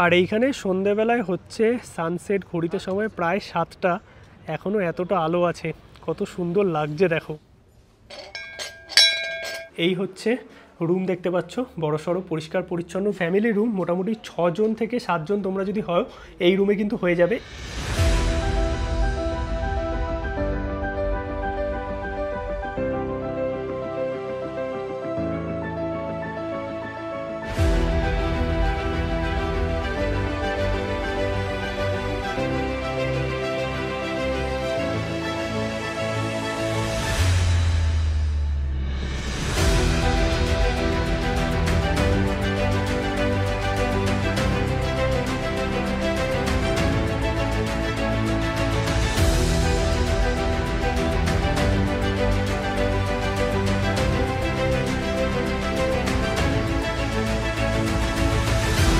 আর এইখানে সন্ধেবেলায় হচ্ছে সানসেট, ঘড়িতে সময় প্রায় 7টা, এখনও এতটা আলো আছে, কত সুন্দর লাগছে দেখো। এই হচ্ছে রুম, দেখতে পাচ্ছ বড়সড় পরিষ্কার পরিচ্ছন্ন ফ্যামিলি রুম। মোটামুটি 6 জন থেকে 7 জন তোমরা যদি হও এই রুমে কিন্তু হয়ে যাবে।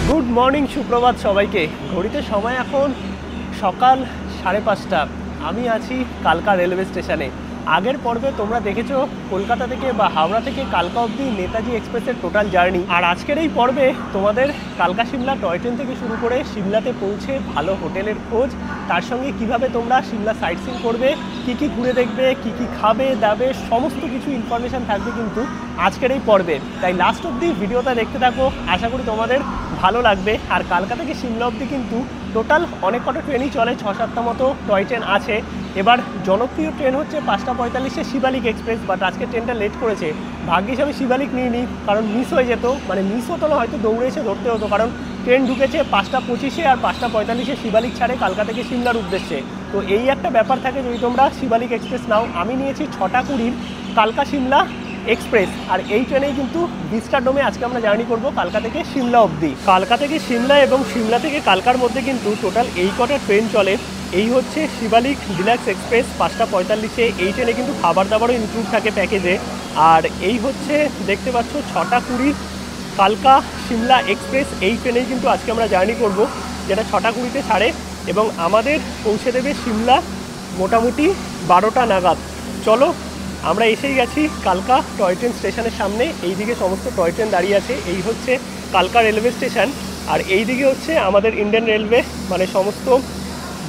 গুড মর্নিং, সুপ্রভাত সবাইকে। ঘড়িতে সময় এখন সকাল 5:30। আমি আছি কালকা রেলওয়ে স্টেশনে। আগের পর্বে তোমরা দেখেছো কলকাতা থেকে বা হাওড়া থেকে কালকা অবধি নেতাজি এক্সপ্রেসের টোটাল জার্নি। আর আজকের এই পর্বে তোমাদের কালকা সিমলা টয় ট্রেন থেকে শুরু করে সিমলাতে পৌঁছে ভালো হোটেলের খোঁজ, তার সঙ্গে কিভাবে তোমরা সিমলা সাইট সিন করবে, কি কি ঘুরে দেখবে, কি কি খাবে দাবে, সমস্ত কিছু ইনফরমেশান থাকবে কিন্তু আজকের এই পর্বে। তাই লাস্ট অবধি ভিডিওটা দেখতে থাকো, আশা করি তোমাদের ভালো লাগবে। আর কালকা থেকে সিমলা অবধি কিন্তু টোটাল অনেক কটা ট্রেনই চলে, 6-7টা মতো টয় ট্রেন আছে। এবার জনপ্রিয় ট্রেন হচ্ছে 5:45 শিবালিক এক্সপ্রেস, বাট আজকে ট্রেনটা লেট করেছে। ভাগ্যিস আমি শিবালিক নিইনি, কারণ মিস হয়ে যেত, মানে মিস হতো না, হয়তো দৌড়ে এসে ধরতে হতো, কারণ ট্রেন ঢুকেছে 5:25 আর 5:45 শিবালিক ছাড়ে কালকা থেকে সিমলার উদ্দেশ্যে। তো এই একটা ব্যাপার থাকে যদি তোমরা শিবালিক এক্সপ্রেস নাও। আমি নিয়েছি 6:20 কালকা সিমলা এক্সপ্রেস, আর এই ট্রেনেই কিন্তু ভিস্টাডোমে আজকে আমরা জার্নি করব কালকা থেকে সিমলা অবধি। কালকা থেকে সিমলা এবং সিমলা থেকে কালকার মধ্যে কিন্তু টোটাল এই কটা ট্রেন চলে। এই হচ্ছে শিবালিক ডিলাক্স এক্সপ্রেস 5:45। এই ট্রেনে কিন্তু খাবার দাবারও ইনক্লুড থাকে প্যাকেজে। আর এই হচ্ছে দেখতে পাচ্ছ 6:20 কালকা সিমলা এক্সপ্রেস, এই ট্রেনেই কিন্তু আজকে আমরা জার্নি করব, যেটা 6:20 ছাড়ে এবং আমাদের পৌঁছে দেবে সিমলা মোটামুটি 12টা নাগাদ। চলো, আমরা এসেই গেছি কালকা টয় ট্রেন স্টেশনের সামনে। এইদিকে সমস্ত টয় ট্রেন দাঁড়িয়ে আছে। এই হচ্ছে কালকা রেলওয়ে স্টেশন, আর এই দিকে হচ্ছে আমাদের ইন্ডিয়ান রেলওয়ে, মানে সমস্ত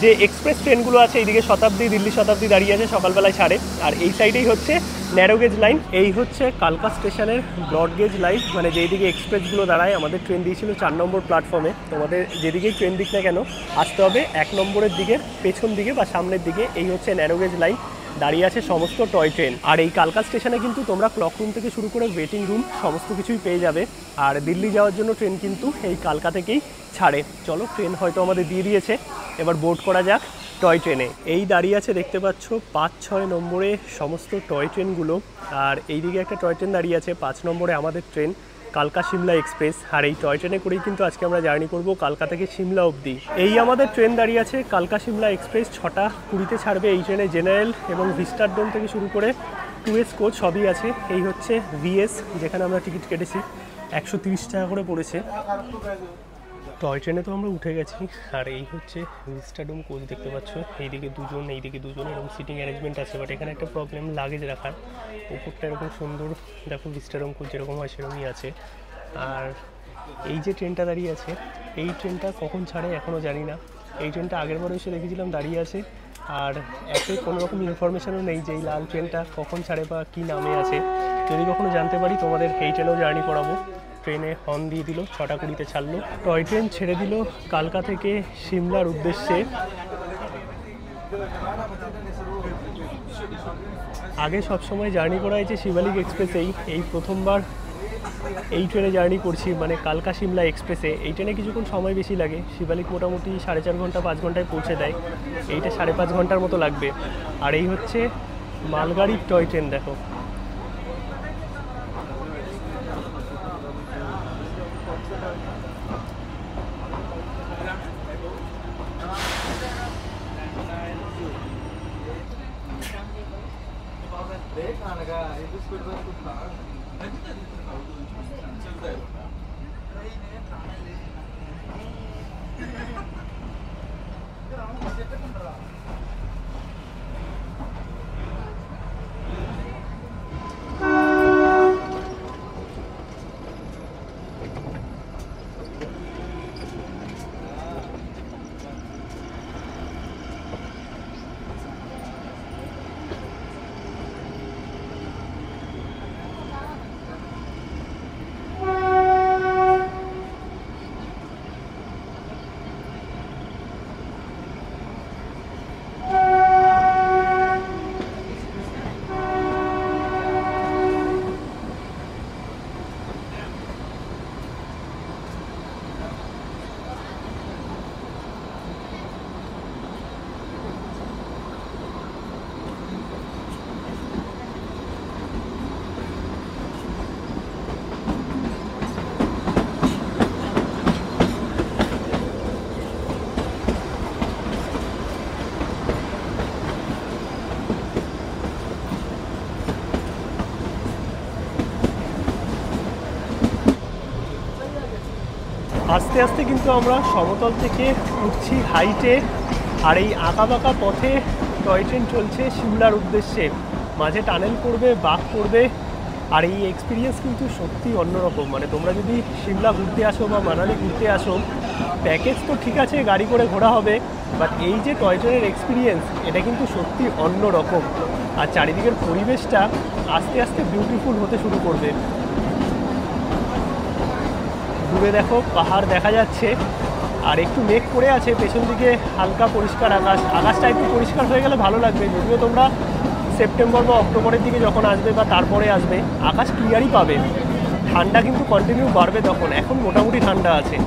যে এক্সপ্রেস ট্রেনগুলো আছে। এইদিকে শতাব্দী, দিল্লি শতাব্দী দাঁড়িয়ে আছে, সকালবেলায় ছাড়ে। আর এই সাইডেই হচ্ছে ন্যারো গেজ লাইন। এই হচ্ছে কালকা স্টেশনের ব্রড গেজ লাইন, মানে যেই দিকে এক্সপ্রেসগুলো দাঁড়ায়। আমাদের ট্রেন দিয়েছিল 4 নম্বর প্ল্যাটফর্মে। তোমাদের যেদিকেই ট্রেন দিক না কেন আসতে হবে 1 নম্বরের দিকে, পেছন দিকে বা সামনের দিকে। এই হচ্ছে ন্যারো গেজ লাইন, দাঁড়িয়ে আছে সমস্ত টয় ট্রেন। আর এই কালকা স্টেশনে কিন্তু তোমরা ক্লক রুম থেকে শুরু করে ওয়েটিং রুম সমস্ত কিছুই পেয়ে যাবে। আর দিল্লি যাওয়ার জন্য ট্রেন কিন্তু এই কালকা থেকেই ছাড়ে। চলো, ট্রেন হয়তো আমাদের দিয়ে দিয়েছে, এবার বোর্ড করা যাক টয় ট্রেনে। এই দাঁড়িয়ে আছে দেখতে পাচ্ছ 5-6 নম্বরে সমস্ত টয় ট্রেনগুলো। আর এইদিকে একটা টয় ট্রেন দাঁড়িয়ে আছে 5 নম্বরে আমাদের ট্রেন কালকা সিমলা এক্সপ্রেস। আর এই টয় ট্রেনে করেই কিন্তু আজকে আমরা জার্নি করব কালকা থেকে সিমলা অবধি। এই আমাদের ট্রেন দাঁড়িয়ে আছে কালকা সিমলা এক্সপ্রেস, 6:20 ছাড়বে। এই ট্রেনে জেনারেল এবং ভিস্টাডোম থেকে শুরু করে 2S কোচ সবই আছে। এই হচ্ছে VS, যেখানে আমরা টিকিট কেটেছি, 130 টাকা করে পড়েছে। টয় ট্রেনে তো আমরা উঠে গেছি। আর এই হচ্ছে ভিস্টাডোম কোচ, দেখতে পাচ্ছ এইদিকে 2 জন, এইদিকে 2 জন, এরকম সিটিং অ্যারেঞ্জমেন্ট আছে। বাট এখানে একটা প্রবলেম, লাগেজ রাখার। উপরটা এরকম সুন্দর, দেখো ভিস্টাডোম কোচ যেরকম হয় সেরকমই আছে। আর এই যে ট্রেনটা দাঁড়িয়ে আছে, এই ট্রেনটা কখন ছাড়ে এখনও জানি না। এই ট্রেনটা আগের বার এসে দেখেছিলাম দাঁড়িয়ে আছে, আর এতে কোনো রকম ইনফরমেশানও নেই যে এই লাল ট্রেনটা কখন ছাড়ে বা কী নামে আছে। যদি কখনো জানতে পারি তোমাদের এই ট্রেনেও জার্নি করাবো। ট্রেনে হর্ন দিয়ে দিল, 6:20 ছাড়লো। টয় ট্রেন ছেড়ে দিল কালকা থেকে সিমলার উদ্দেশ্যে। আগে সবসময় জার্নি করা হয়েছে শিবালিক এক্সপ্রেসেই, এই প্রথমবার এই ট্রেনে জার্নি করছি, মানে কালকা সিমলা এক্সপ্রেসে। এই ট্রেনে কিছুক্ষণ সময় বেশি লাগে। শিবালিক মোটামুটি 4.5 ঘন্টা 5 ঘন্টায় পৌঁছে দেয়, এইটা 5.5 ঘন্টার মতো লাগবে। আর এই হচ্ছে মালগাড়ির টয় ট্রেন, দেখো। আস্তে আস্তে কিন্তু আমরা সমতল থেকে উঠছি হাইটে, আর এই আঁকাবাঁকা পথে টয় ট্রেন চলছে সিমলার উদ্দেশ্যে। মাঝে টানেল পড়বে, বাঁক পড়বে, আর এই এক্সপিরিয়েন্স কিন্তু সত্যি অন্যরকম। মানে তোমরা যদি সিমলা ঘুরতে আসো বা মানালি ঘুরতে আসো, প্যাকেজ তো ঠিক আছে, গাড়ি করে ঘোরা হবে, বাট এই যে টয় ট্রেনের এক্সপিরিয়েন্স, এটা কিন্তু সত্যি অন্যরকম। আর চারিদিকের পরিবেশটা আস্তে আস্তে বিউটিফুল হতে শুরু করবে। দূরে দেখো পাহাড় দেখা যাচ্ছে, আর একটু মেঘ করে আছে পেছন দিকে, হালকা পরিষ্কার আকাশ। আকাশটা একটু পরিষ্কার হয়ে গেলে ভালো লাগবে। যদিও তোমরা সেপ্টেম্বর বা অক্টোবরের দিকে যখন আসবে বা তারপরে আসবে, আকাশ ক্লিয়ারই পাবে। ঠান্ডা কিন্তু কন্টিনিউ বাড়বে তখন, এখন মোটামুটি ঠান্ডা আছে।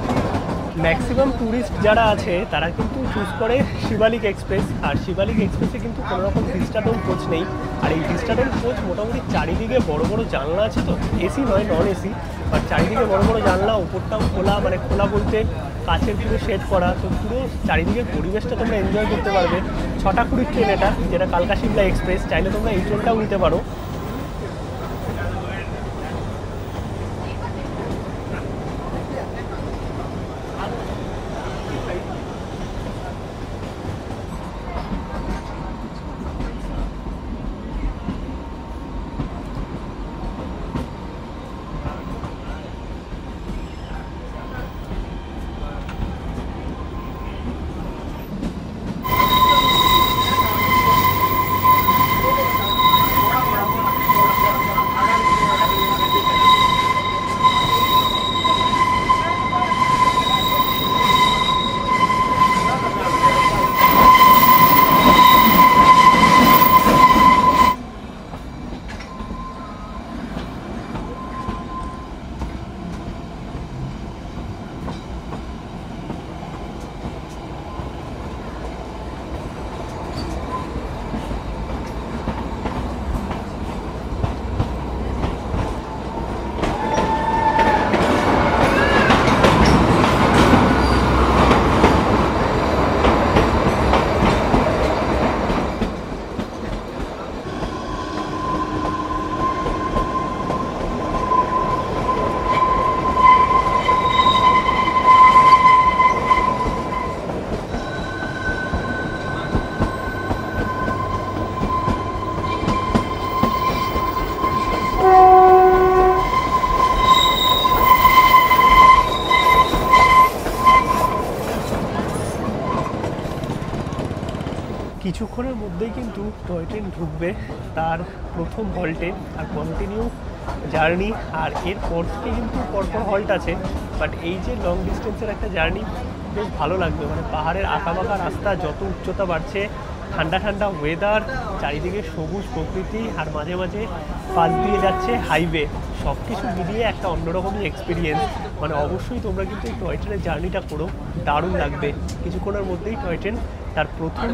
ম্যাক্সিমাম ট্যুরিস্ট যারা আছে তারা কিন্তু চুজ করে শিবালিক এক্সপ্রেস, আর শিবালিক এক্সপ্রেসে কিন্তু কোনো রকম ভিস্টাডোম কোচ নেই। আর এই ভিস্টাডোম কোচ মোটামুটি চারিদিকে বড় বড় জানলা আছে, তো এসি নয়, নন এসি, বাট চারিদিকে বড় বড় জানলা, উপরটাও খোলা, মানে খোলা বলতে কাচের পুরো শেড করা, তো পুরো চারিদিকের পরিবেশটা তোমরা এনজয় করতে পারবে। 6টা 20 ট্রেন এটা, যেটা কালকা শিমলা এক্সপ্রেস, চাইলে তোমরা এই ট্রেনটাও নিতে পারো। কিছুক্ষণের মধ্যেই কিন্তু টয় ট্রেন ঢুকবে তার প্রথম হল্টে, আর কন্টিনিউ জার্নি। আর এরপর থেকে কিন্তু পরপর হল্ট আছে, বাট এই যে লং ডিস্টেন্সের একটা জার্নি বেশ ভালো লাগবে। মানে পাহাড়ের আঁকাবাঁকা রাস্তা, যত উচ্চতা বাড়ছে, ঠান্ডা ঠান্ডা ওয়েদার, চারিদিকে সবুজ প্রকৃতি, আর মাঝে মাঝে পাশ দিয়ে যাচ্ছে হাইওয়ে, সব কিছু মিলিয়ে একটা অন্যরকমই এক্সপিরিয়েন্স। মানে অবশ্যই তোমরা কিন্তু এই টয় ট্রেনের জার্নিটা করো, দারুণ লাগবে। কিছুক্ষণের মধ্যেই টয় ট্রেন তার প্রথম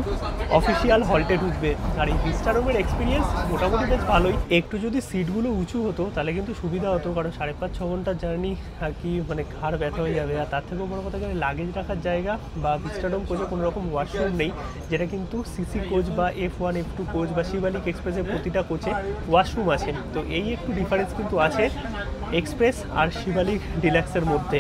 অফিসিয়াল হল্টে ঢুকবে। আর এই ভিস্টাডোমের এক্সপিরিয়েন্স মোটামুটি বেশ ভালোই। একটু যদি সিটগুলো উঁচু হতো তাহলে কিন্তু সুবিধা হতো, কারণ 5.5-6 ঘন্টার জার্নি আর কি, মানে ঘাড় ব্যথা হয়ে যাবে। আর তার থেকেও বড় কথা গেলে লাগেজ রাখার জায়গা বা ভিস্টাডোম কোচে কোনো রকম ওয়াশরুম নেই, যেটা কিন্তু সিসি কোচ বা F1 F2 কোচ বা শিবালিক এক্সপ্রেসের প্রতিটা কোচে ওয়াশরুম আছে। তো এই একটু ডিফারেন্স কিন্তু আছে এক্সপ্রেস আর শিবালিক ডিলাক্সের মধ্যে।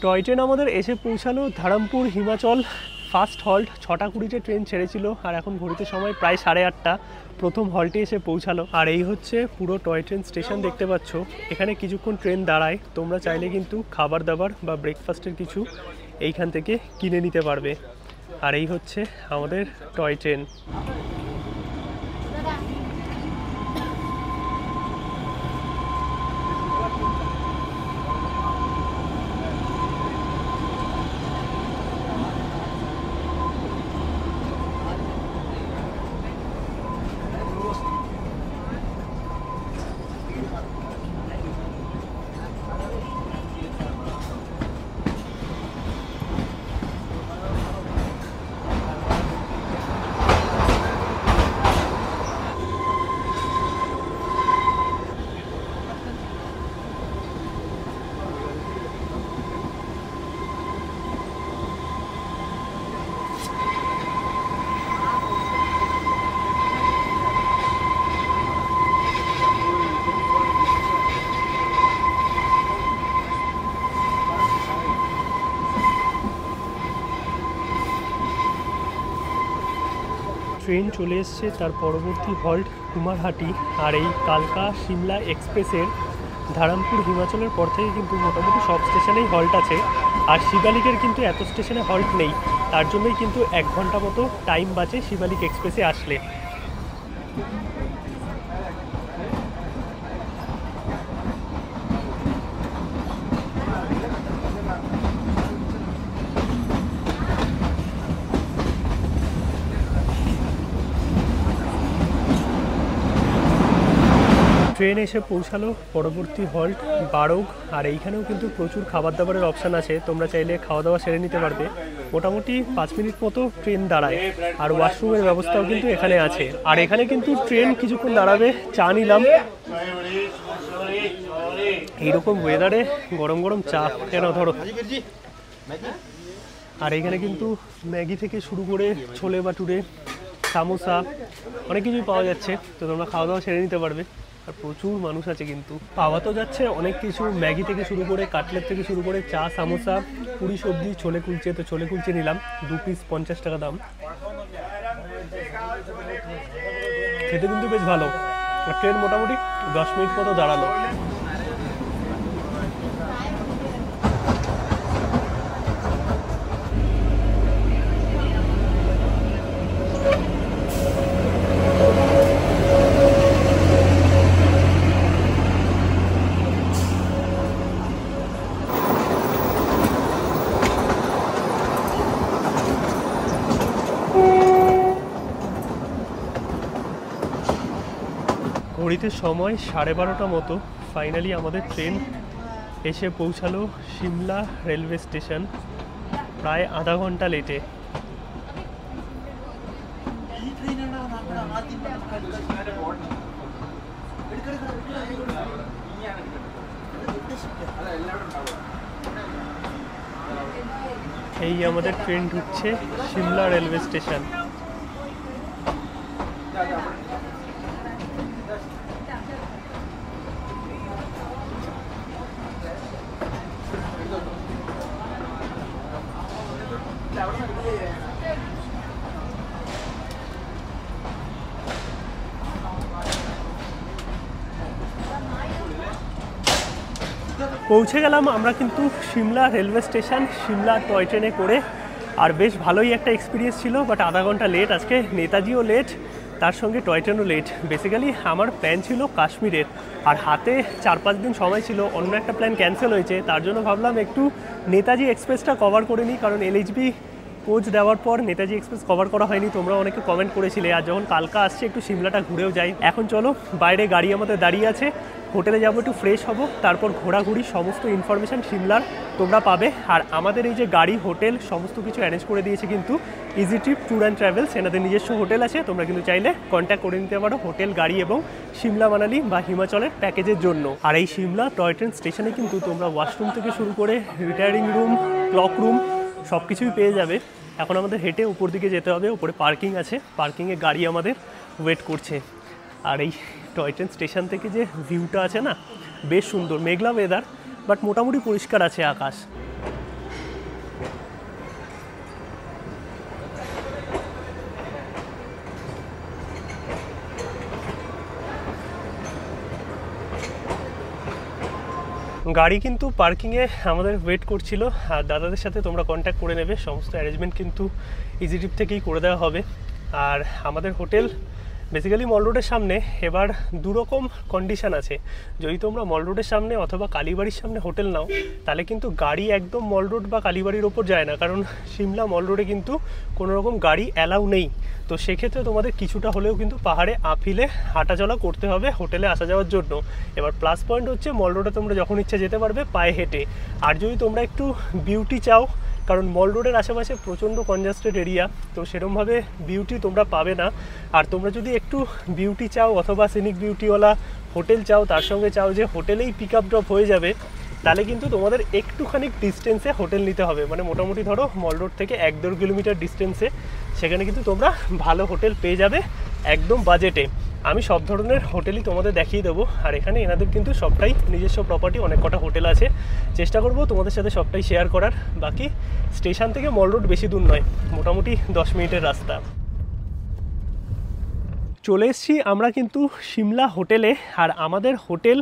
টয় ট্রেন আমাদের এসে পৌঁছালো ধারামপুর হিমাচল। ফার্স্ট হল্ট 6টা 20-তে ট্রেন ছেড়েছিল, আর এখন ঘড়িতে সময় প্রায় 8:30। প্রথম হল্টে এসে পৌঁছালো। আর এই হচ্ছে পুরো টয় ট্রেন স্টেশন, দেখতে পাচ্ছ। এখানে কিছুক্ষণ ট্রেন দাঁড়ায়, তোমরা চাইলে কিন্তু খাবার দাবার বা ব্রেকফাস্টের কিছু এইখান থেকে কিনে নিতে পারবে। আর এই হচ্ছে আমাদের টয় ট্রেন। ট্রেন চলে এসছে তার পরবর্তী হল্ট কুমারহাটি। আর এই কালকা সিমলা এক্সপ্রেসের ধারামপুর হিমাচলের পর থেকে কিন্তু মোটামুটি সব স্টেশনেই হল্ট আছে। আর শিবালিকের কিন্তু এত স্টেশনে হল্ট নেই, তার জন্যই কিন্তু 1 ঘন্টা মতো টাইম বাঁচে শিবালিক এক্সপ্রেসে আসলে। ট্রেন এসে পৌঁছালো পরবর্তী হল্ট বারোগ। আর এইখানেও কিন্তু প্রচুর খাবার দাবারের অপশান আছে, তোমরা চাইলে খাওয়া দাওয়া সেরে নিতে পারবে। মোটামুটি 5 মিনিট মতো ট্রেন দাঁড়ায়, আর ওয়াশরুমের ব্যবস্থাও কিন্তু এখানে আছে। আর এখানে কিন্তু ট্রেন কিছুক্ষণ দাঁড়াবে, চা নিলাম। এইরকম ওয়েদারে গরম গরম চা কেন ধরো। আর এখানে কিন্তু ম্যাগি থেকে শুরু করে ছোলে বাটুরে, সামোসা, অনেক কিছুই পাওয়া যাচ্ছে, তো তোমরা খাওয়া দাওয়া সেরে নিতে পারবে। আর প্রচুর মানুষ আছে কিন্তু, পাওয়া তো যাচ্ছে অনেক কিছু, ম্যাগি থেকে শুরু করে কাটলেট থেকে শুরু করে চা, সামোসা, পুরি, সবজি, ছোলে কুলচে। তো ছোলে কুলচে নিলাম, 2 পিস 50 টাকা দাম। খেতে কিন্তু বেশ ভালো। ট্রেন মোটামুটি 10 মিনিট মতো দাঁড়ালো। ঘড়িতে সময় 12:30 মতো। ফাইনালি আমাদের ট্রেন এসে পৌঁছালো সিমলা রেলওয়ে স্টেশন, প্রায় আধা ঘন্টা লেটে। এই আমাদের ট্রেন ঢুকছে সিমলা রেলওয়ে স্টেশন। পৌঁছে গেলাম আমরা কিন্তু Shimla railway station, Shimla toy ট্রেনে করে। আর বেশ ভালোই একটা এক্সপিরিয়েন্স ছিল, বাট আধা ঘন্টা লেট। আজকে নেতাজিও লেট, তার সঙ্গে টয় ট্রেনও লেট। বেসিক্যালি আমার প্ল্যান ছিল কাশ্মীরের, আর হাতে 4-5 দিন সময় ছিল, অন্য একটা প্ল্যান ক্যান্সেল হয়েছে। তার জন্য ভাবলাম একটু নেতাজি এক্সপ্রেসটা কভার করে নিই, কারণ এলএইচবি কোচ দেওয়ার পর নেতাজি এক্সপ্রেস কভার করা হয়নি, তোমরা অনেকে কমেন্ট করেছিলে। আর যখন কালকা আসছে একটু সিমলাটা ঘুরেও যাই। এখন চলো, বাইরে গাড়ি আমাদের দাঁড়িয়ে আছে, হোটেলে যাবো, একটু ফ্রেশ হব, তারপর ঘোরাঘুরি সমস্ত ইনফরমেশান সিমলার তোমরা পাবে। আর আমাদের এই যে গাড়ি, হোটেল সমস্ত কিছু অ্যারেঞ্জ করে দিয়েছে কিন্তু easy trip tour and travels. এনাদের নিজস্ব হোটেল আছে, তোমরা কিন্তু চাইলে কন্ট্যাক্ট করে নিতে পারো হোটেল, গাড়ি এবং সিমলা, মানালি বা হিমাচলের প্যাকেজের জন্য। আর এই সিমলা টয় ট্রেন স্টেশনে কিন্তু তোমরা ওয়াশরুম থেকে শুরু করে রিটায়ারিং রুম, ক্লক রুম সব কিছুই পেয়ে যাবে। এখন আমাদের হেঁটে উপর দিকে যেতে হবে, উপরে পার্কিং আছে, পার্কিংয়ে গাড়ি আমাদের ওয়েট করছে। আর এই টয় ট্রেন স্টেশন থেকে যে ভিউটা আছে না, বেশ সুন্দর। মেঘলা ওয়েদার, বাট মোটামুটি পরিষ্কার আছে আকাশ। গাড়ি কিন্তু পার্কিংয়ে আমাদের ওয়েট করছিল, আর দাদাদের সাথে তোমরা কন্ট্যাক্ট করে নেবে, সমস্ত অ্যারেঞ্জমেন্ট কিন্তু ইজি ট্রিপ থেকেই করে দেওয়া হবে। আর আমাদের হোটেল বেসিক্যালি মল রোডের সামনে। এবার দুরকম কন্ডিশান আছে, যদি তোমরা মল রোডের সামনে অথবা কালীবাড়ির সামনে হোটেল নাও তাহলে কিন্তু গাড়ি একদম মল রোড বা কালীবাড়ির ওপর যায় না, কারণ সিমলা মল রোডে কিন্তু কোনো রকম গাড়ি অ্যালাউ নেই। তো সেক্ষেত্রে তোমাদের কিছুটা হলেও কিন্তু পাহাড়ে আপিলে হাঁটাচলা করতে হবে হোটেলে আসা যাওয়ার জন্য। এবার প্লাস পয়েন্ট হচ্ছে মল রোডে তোমরা যখন ইচ্ছা যেতে পারবে পায়ে হেঁটে। আর যদি তোমরা একটু বিউটি চাও, কারণ মল রোডের আশেপাশে প্রচণ্ড কনজাস্টেড এরিয়া, তো সেরকমভাবে বিউটি তোমরা পাবে না। আর তোমরা যদি একটু বিউটি চাও অথবা সিনিক বিউটিওয়ালা হোটেল চাও, তার সঙ্গে চাও যে হোটেলেই পিক আপ ড্রপ হয়ে যাবে, তাহলে কিন্তু তোমাদের একটুখানি ডিস্টেন্সে হোটেল নিতে হবে। মানে মোটামুটি ধরো মল রোড থেকে 1-1.5 কিলোমিটার ডিস্টেন্সে সেখানে কিন্তু তোমরা ভালো হোটেল পেয়ে যাবে একদম বাজেটে। আমি সব ধরনের হোটেলই তোমাদের দেখিয়ে দেবো। আর এখানে এনাদের কিন্তু সবটাই নিজস্ব প্রপার্টি, অনেক কটা হোটেল আছে। চেষ্টা করব তোমাদের সাথে সবটাই শেয়ার করার। বাকি স্টেশন থেকে মল রোড বেশি দূর নয়, মোটামুটি 10 মিনিটের রাস্তা। চলে এসেছি আমরা কিন্তু সিমলা হোটেলে। আর আমাদের হোটেল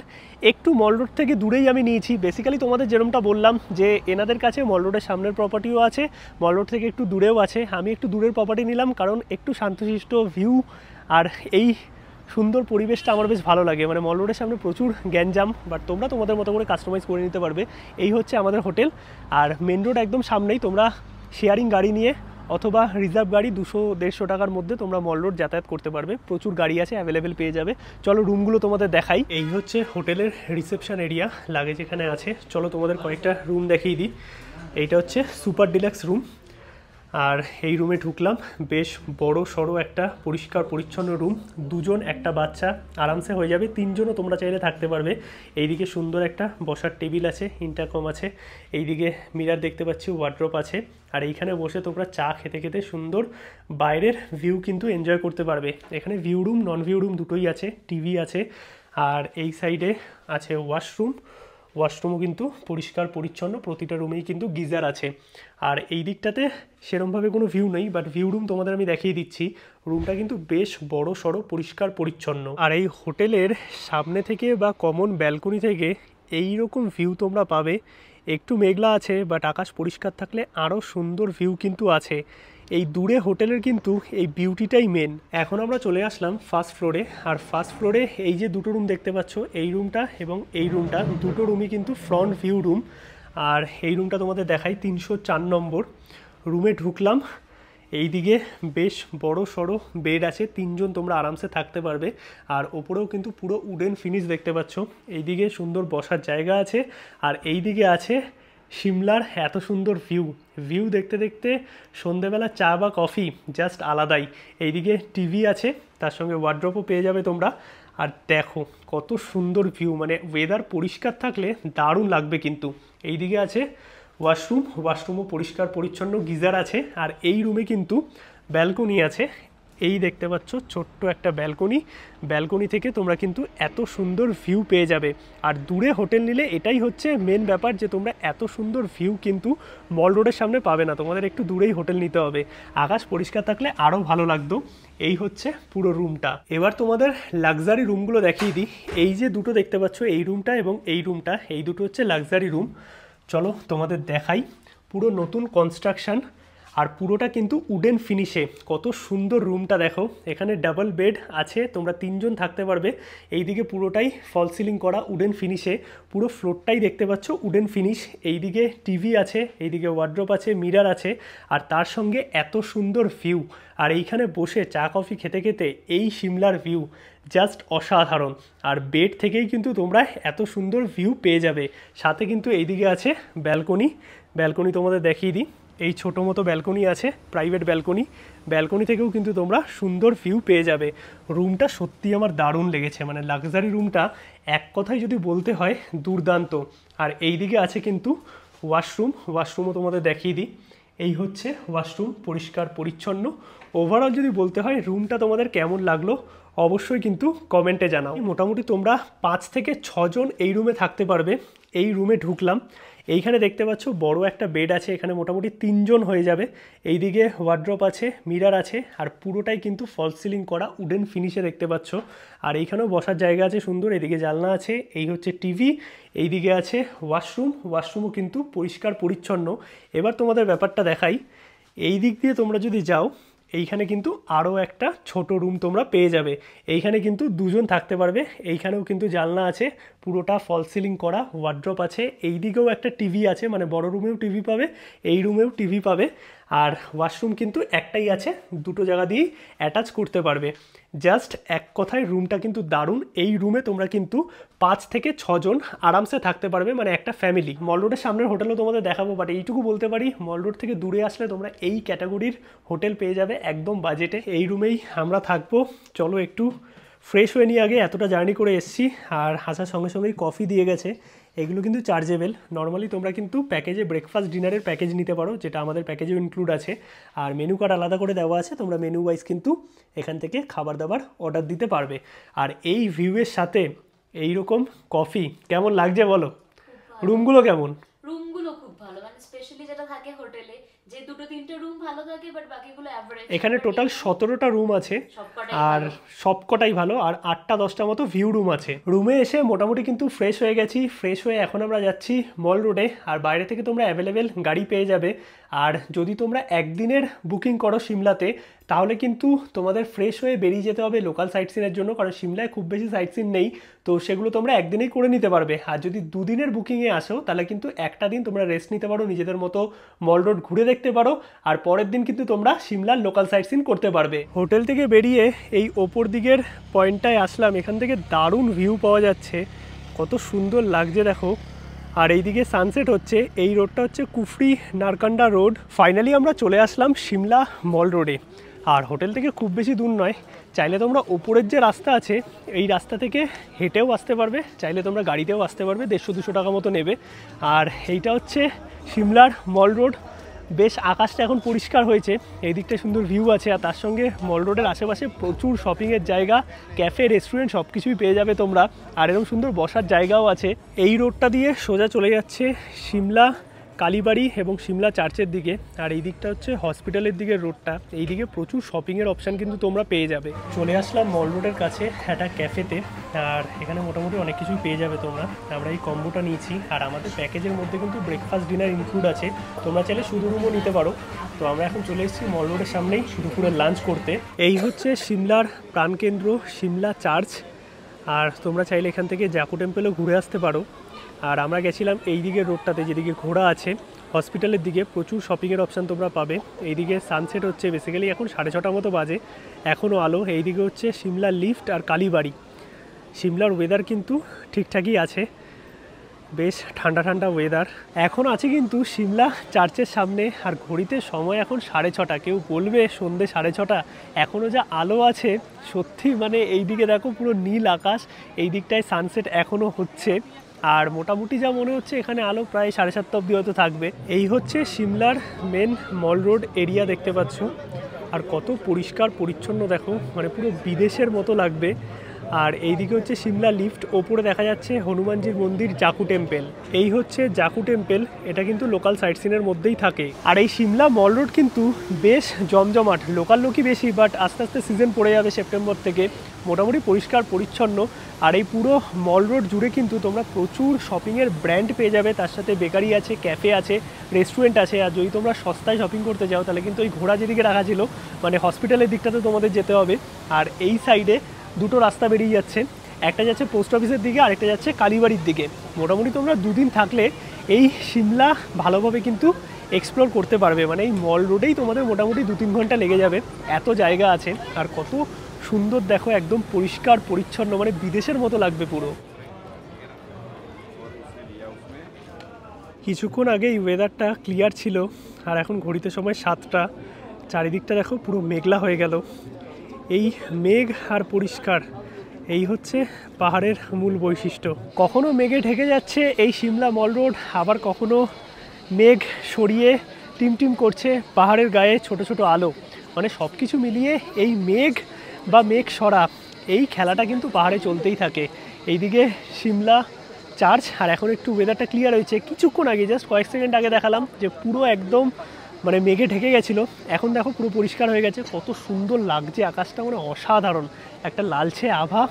একটু মল রোড থেকে দূরেই আমি নিয়েছি। বেসিক্যালি তোমাদের যেরকমটা বললাম যে এনাদের কাছে মল রোডের সামনের প্রপার্টিও আছে, মল রোড থেকে একটু দূরেও আছে। আমি একটু দূরের প্রপার্টি নিলাম কারণ একটু শান্তশিষ্ট ভিউ আর এই সুন্দর পরিবেশটা আমার বেশ ভালো লাগে। মানে মল রোডের সামনে প্রচুর গ্যাঞ্জাম, বাট তোমরা তোমাদের মতো করে কাস্টমাইজ করে নিতে পারবে। এই হচ্ছে আমাদের হোটেল। আর মেন রোড একদম সামনেই, তোমরা শেয়ারিং গাড়ি নিয়ে অথবা রিজার্ভ গাড়ি 200-150 টাকার মধ্যে তোমরা মল রোড যাতায়াত করতে পারবে। প্রচুর গাড়ি আছে, অ্যাভেলেবেল পেয়ে যাবে। চলো রুমগুলো তোমাদের দেখাই। এই হচ্ছে হোটেলের রিসেপশন এরিয়া, লাগেজ এখানে আছে। চলো তোমাদের কয়েকটা রুম দেখিয়ে দিই। এইটা হচ্ছে সুপার ডিলাক্স রুম। আর এই রুমে ঢুকলাম, বেশ বড় সড়ো একটা পরিষ্কার পরিচ্ছন্ন রুম। 2 জন একটা বাচ্চা আরামসে হয়ে যাবে, 3 জনও তোমরা চাইলে থাকতে পারবে। এইদিকে সুন্দর একটা বসার টেবিল আছে, ইন্টারকম আছে। এইদিকে মিরার দেখতে পাচ্ছি, ওয়ার্ড্রপ আছে। আর এইখানে বসে তোমরা চা খেতে খেতে সুন্দর বাইরের ভিউ কিন্তু এনজয় করতে পারবে। এখানে view room non view room দুটোই আছে, টিভি আছে। আর এই সাইডে আছে ওয়াশরুম, ওয়াশরুমও কিন্তু পরিষ্কার পরিচ্ছন্ন, প্রতিটা রুমেই কিন্তু গিজার আছে। আর এই দিকটাতে সেরমভাবে কোনো ভিউ নেই, বাট ভিউ রুম তোমাদের আমি দেখিয়ে দিচ্ছি। রুমটা কিন্তু বেশ বড় সড়ো, পরিষ্কার পরিচ্ছন্ন। আর এই হোটেলের সামনে থেকে বা কমন ব্যালকনি থেকে এই রকম ভিউ তোমরা পাবে। একটু মেঘলা আছে, বাট আকাশ পরিষ্কার থাকলে আরও সুন্দর ভিউ কিন্তু আছে। এই দূরে হোটেলের কিন্তু এই বিউটিটাই মেন। এখন আমরা চলে আসলাম ফার্স্ট ফ্লোরে। আর ফার্স্ট ফ্লোরে এই যে দুটো রুম দেখতে পাচ্ছ, এই রুমটা এবং এই রুমটা, দুটো রুমই কিন্তু ফ্রন্ট ভিউ রুম। আর এই রুমটা তোমাদের দেখাই, 304 নম্বর রুমে ঢুকলাম। এইদিকে বেশ বড় সড়ো বেড আছে, 3 জন তোমরা আরামসে থাকতে পারবে। আর ওপরেও কিন্তু পুরো উডেন ফিনিশ দেখতে পাচ্ছ। এইদিকে সুন্দর বসার জায়গা আছে। আর এইদিকে আছে সিমলার এত সুন্দর ভিউ দেখতে দেখতে সন্ধেবেলা চা বা কফি জাস্ট আলাদাই। এইদিকে টিভি আছে, তার সঙ্গে ওয়ার্ড্রপও পেয়ে যাবে তোমরা। আর দেখো কত সুন্দর ভিউ, মানে ওয়েদার পরিষ্কার থাকলে দারুণ লাগবে কিন্তু। এইদিকে আছে ওয়াশরুমও পরিষ্কার পরিচ্ছন্ন, গিজার আছে। আর এই রুমে কিন্তু ব্যালকনি আছে, এই দেখতে পাচ্ছ ছোট্ট একটা ব্যালকনি থেকে তোমরা কিন্তু এত সুন্দর ভিউ পেয়ে যাবে। আর দূরে হোটেল নিলে এটাই হচ্ছে মেন ব্যাপার, যে তোমরা এত সুন্দর ভিউ কিন্তু মল রোডের সামনে পাবে না, তোমাদের একটু দূরেই হোটেল নিতে হবে। আকাশ পরিষ্কার থাকলে আরও ভালো লাগতো। এই হচ্ছে পুরো রুমটা। এবার তোমাদের লাক্সারি রুমগুলো দেখিয়ে দিই। এই যে দুটো দেখতে পাচ্ছ, এই রুমটা এবং এই রুমটা, এই দুটো হচ্ছে লাক্সারি রুম। চলো তোমাদের দেখাই। পুরো নতুন কনস্ট্রাকশন, আর পুরোটা কিন্তু উডেন ফিনিশে। কত সুন্দর রুমটা দেখো। এখানে ডাবল বেড আছে, তোমরা 3 জন থাকতে পারবে। এইদিকে পুরোটাই ফল সিলিং করা উডেন ফিনিশে, পুরো ফ্লোরটাই দেখতে পাচ্ছ উডেন ফিনিশ। এইদিকে টিভি আছে, এইদিকে ওয়ার্ড্রপ আছে, মিরার আছে। আর তার সঙ্গে এত সুন্দর ভিউ। আর এইখানে বসে চা কফি খেতে খেতে এই সিমলার ভিউ জাস্ট অসাধারণ। আর বেড থেকেই কিন্তু তোমরা এত সুন্দর ভিউ পেয়ে যাবে। সাথে কিন্তু এইদিকে আছে ব্যালকনি তোমাদের দেখিয়ে দিই। এই ছোটো মতো ব্যালকনি আছে, প্রাইভেট ব্যালকনি থেকেও কিন্তু তোমরা সুন্দর ভিউ পেয়ে যাবে। রুমটা সত্যি আমার দারুণ লেগেছে, মানে লাক্সারি রুমটা এক কথায় যদি বলতে হয় দুর্দান্ত। আর এই দিকে আছে কিন্তু ওয়াশরুমও তোমাদের দেখিয়ে দিই। এই হচ্ছে ওয়াশরুম, পরিষ্কার পরিচ্ছন্ন। ওভারঅল যদি বলতে হয় রুমটা তোমাদের কেমন লাগলো অবশ্যই কিন্তু কমেন্টে জানাও। মোটামুটি তোমরা 5 থেকে 6 জন এই রুমে থাকতে পারবে। এই রুমে ঢুকলাম, এইখানে দেখতে পাচ্ছ বড় একটা বেড আছে, এখানে মোটামুটি 3 জন হয়ে যাবে। এইদিকে ওয়ার্ড্রপ আছে, মিরার আছে, আর পুরোটাই কিন্তু ফলস সিলিং করা উডেন ফিনিশে দেখতে পাচ্ছ। আর এইখানেও বসার জায়গা আছে সুন্দর, এদিকে জানলা আছে, এই হচ্ছে টিভি, এইদিকে আছে ওয়াশরুমও কিন্তু পরিষ্কার পরিচ্ছন্ন। এবার তোমাদের ব্যাপারটা দেখাই, এই দিক দিয়ে তোমরা যদি যাও এইখানে কিন্তু আরও একটা ছোট রুম তোমরা পেয়ে যাবে। এইখানে কিন্তু 2 জন থাকতে পারবে। এইখানেও কিন্তু জানলা আছে, পুরোটা ফলস সিলিং করা, ওয়ার্ড্রপ আছে, এই দিকেও একটা টিভি আছে, মানে বড় রুমেও টিভি পাবে, এই রুমেও টিভি পাবে। আর ওয়াশরুম কিন্তু একটাই আছে, দুটো জায়গা দিয়েই অ্যাটাচ করতে পারবে। জাস্ট এক কথায় রুমটা কিন্তু দারুণ। এই রুমে তোমরা কিন্তু 5 থেকে 6 জন আরামসে থাকতে পারবে, মানে একটা ফ্যামিলি। মল রোডের সামনের হোটেলও তোমাদের দেখাবো, বাট এইটুকু বলতে পারি মল রোড থেকে দূরে আসলে তোমরা এই ক্যাটাগরির হোটেল পেয়ে যাবে একদম বাজেটে। এই রুমেই আমরা থাকবো। চলো একটু ফ্রেশ হয়ে নিয়ে আগে, এতটা জার্নি করে এসেছি। আর আসার সঙ্গে সঙ্গেই কফি দিয়ে গেছে, এগুলো কিন্তু চার্জেবল। নর্মালি তোমরা কিন্তু প্যাকেজে ব্রেকফাস্ট ডিনারের প্যাকেজ নিতে পারো, যেটা আমাদের প্যাকেজেও ইনক্লুড আছে। আর মেনু কার্ড আলাদা করে দেওয়া আছে, তোমরা মেনু ওয়াইজ কিন্তু এখান থেকে খাবার দাবার অর্ডার দিতে পারবে। আর এই ভিউয়ের সাথে এই রকম কফি কেমন লাগছে বলো? রুমগুলো কেমন? রুমগুলো খুব ভালো, মানে স্পেশালি যেটা থাকে হোটেলে যে 2-3টে রুম ভালো থাকে, বাট বাকিগুলো এভারেজ। এখানে টোটাল 17টা রুম আছে, আর সবকটাই ভালো। আর 8টা-10টা মতো ভিউ রুম আছে। রুমে এসে মোটামুটি কিন্তু ফ্রেশ হয়ে গেছি। ফ্রেশ হয়ে এখন আমরা যাচ্ছি মল রোডে। আর বাইরে থেকে তোমরা অ্যাভেলেবেল গাড়ি পেয়ে যাবে। আর যদি তোমরা একদিনের বুকিং করো সিমলাতে, তাহলে কিন্তু তোমাদের ফ্রেশ হয়ে বেরিয়ে যেতে হবে লোকাল সাইট সিনের জন্য, কারণ সিমলায় খুব বেশি সাইট সিন নেই, তো সেগুলো তোমরা একদিনেই করে নিতে পারবে। আর যদি 2 দিনের বুকিংয়ে আসো, তাহলে কিন্তু একটা দিন তোমরা রেস্ট নিতে পারো, নিজেদের মতো মল রোড ঘুরে দেখতে পারো, আর পরের দিন কিন্তু তোমরা সিমলার লোকাল সাইট সিন করতে পারবে। হোটেল থেকে বেরিয়ে এই ওপর দিকের পয়েন্টটায় আসলাম, এখান থেকে দারুণ ভিউ পাওয়া যাচ্ছে, কত সুন্দর লাগছে দেখো। আর এইদিকে সানসেট হচ্ছে, এই রোডটা হচ্ছে কুফরি নারকান্ডা রোড। ফাইনালি আমরা চলে আসলাম সিমলা মল রোডে। আর হোটেল থেকে খুব বেশি দূর নয়, চাইলে তোমরা ওপরের যে রাস্তা আছে এই রাস্তা থেকে হেঁটেও আসতে পারবে, চাইলে তোমরা গাড়িতেও আসতে পারবে, 150-200 টাকা মতো নেবে। আর এইটা হচ্ছে সিমলার মল রোড। বেশ আকাশটা এখন পরিষ্কার হয়েছে, এই দিকটা সুন্দর ভিউ আছে। আর তার সঙ্গে মল রোডের আশেপাশে প্রচুর শপিংয়ের জায়গা, ক্যাফে, রেস্টুরেন্ট সব কিছুই পেয়ে যাবে তোমরা। আর এরকম সুন্দর বসার জায়গাও আছে। এই রোডটা দিয়ে সোজা চলে যাচ্ছে সিমলা কালীবাড়ি এবং সিমলা চার্চের দিকে। আর এই দিকটা হচ্ছে হসপিটালের দিকের রোডটা। এই দিকে প্রচুর শপিংয়ের অপশান কিন্তু তোমরা পেয়ে যাবে। চলে আসলাম মল রোডের কাছে একটা ক্যাফেতে, আর এখানে মোটামুটি অনেক কিছুই পেয়ে যাবে তোমরা। আমরা এই কম্বোটা নিয়েছি, আর আমাদের প্যাকেজের মধ্যে কিন্তু ব্রেকফাস্ট ডিনার ইনক্লুড আছে, তোমরা চাইলে শুধু রুমও নিতে পারো। তো আমরা এখন চলে এসেছি মল রোডের সামনেই দুপুরে লাঞ্চ করতে। এই হচ্ছে সিমলার প্রাণকেন্দ্র সিমলা চার্চ, আর তোমরা চাইলে এখান থেকে জাকু টেম্পেলও ঘুরে আসতে পারো। আর আমরা গেছিলাম এই দিকের রোডটাতে, যেদিকে ঘোড়া আছে হসপিটালের দিকে, প্রচুর শপিংয়ের অপশান তোমরা পাবে। এইদিকে সানসেট হচ্ছে, বেসিক্যালি এখন 6:30 মতো বাজে, এখনও আলো। এইদিকে হচ্ছে সিমলা লিফট আর কালীবাড়ি। সিমলার ওয়েদার কিন্তু ঠিকঠাকই আছে, বেশ ঠান্ডা ঠান্ডা ওয়েদার এখন আছে কিন্তু সিমলা চার্চের সামনে। আর ঘড়িতে সময় এখন 6:30, কেউ বলবে সন্ধ্যে 6:30, এখনও যা আলো আছে সত্যি, মানে এই দিকে দেখো পুরো নীল আকাশ, এই দিকটায় সানসেট এখনও হচ্ছে। আর মোটামুটি যা মনে হচ্ছে এখানে আলো প্রায় 7:30 অবধি হয়তো থাকবে। এই হচ্ছে সিমলার মেন মল রোড এরিয়া, দেখতে পাচ্ছ। আর কত পরিষ্কার পরিচ্ছন্ন দেখো, মানে পুরো বিদেশের মতো লাগবে। আর এইদিকে হচ্ছে সিমলা লিফট, ওপরে দেখা যাচ্ছে হনুমানজির মন্দির, জাকু টেম্পেল। এই হচ্ছে জাকু টেম্পেল, এটা কিন্তু লোকাল সাইট সিনের মধ্যেই থাকে। আর এই সিমলা মল রোড কিন্তু বেশ জমজমাট, লোকাল লোকই বেশি, বাট আস্তে আস্তে সিজন পড়ে যাবে সেপ্টেম্বর থেকে, মোটামুটি পরিষ্কার পরিচ্ছন্ন। আর এই পুরো মল রোড জুড়ে কিন্তু তোমরা প্রচুর শপিংয়ের ব্র্যান্ড পেয়ে যাবে, তার সাথে বেকারি আছে, ক্যাফে আছে, রেস্টুরেন্ট আছে। আর যদি তোমরা সস্তায় শপিং করতে চাও, তাহলে কিন্তু ওই ঘোড়া যেদিকে রাখা ছিল, মানে হসপিটালের দিকটাতে তোমাদের যেতে হবে। আর এই সাইডে দুটো রাস্তা বেরিয়ে যাচ্ছে, একটা যাচ্ছে পোস্ট অফিসের দিকে, আরেকটা যাচ্ছে কালীবাড়ির দিকে। মোটামুটি তোমরা 2 দিন থাকলে এই সিমলা ভালোভাবে কিন্তু এক্সপ্লোর করতে পারবে। মানে এই মল রোডেই তোমাদের মোটামুটি 2-3 ঘন্টা লেগে যাবে, এত জায়গা আছে। আর কত সুন্দর দেখো, একদম পরিষ্কার পরিচ্ছন্ন, মানে বিদেশের মতো লাগবে পুরো। কিছুক্ষণ আগে এই ওয়েদারটা ক্লিয়ার ছিল, আর এখন ঘড়িতে সময় 7টা। চারিদিকটা দেখো পুরো মেঘলা হয়ে গেল। এই মেঘ আর পরিষ্কার, এই হচ্ছে পাহাড়ের মূল বৈশিষ্ট্য। কখনো মেঘে ঢেকে যাচ্ছে এই সিমলা মল রোড, আবার কখনো মেঘ সরিয়ে টিমটিম করছে পাহাড়ের গায়ে ছোট ছোট আলো। মানে সব কিছু মিলিয়ে এই মেঘ বা মেঘ সরা, এই খেলাটা কিন্তু পাহাড়ে চলতেই থাকে। এইদিকে সিমলা চার্জ। আর এখন একটু ওয়েদারটা ক্লিয়ার হয়েছে, কিছুক্ষণ আগে জাস্ট কয়েক সেকেন্ড আগে দেখালাম যে পুরো একদম মানে মেঘে ঢেকে গেছিলো, এখন দেখো পুরো পরিষ্কার হয়ে গেছে। কত সুন্দর লাগছে আকাশটা, মানে অসাধারণ একটা লালচে আভা,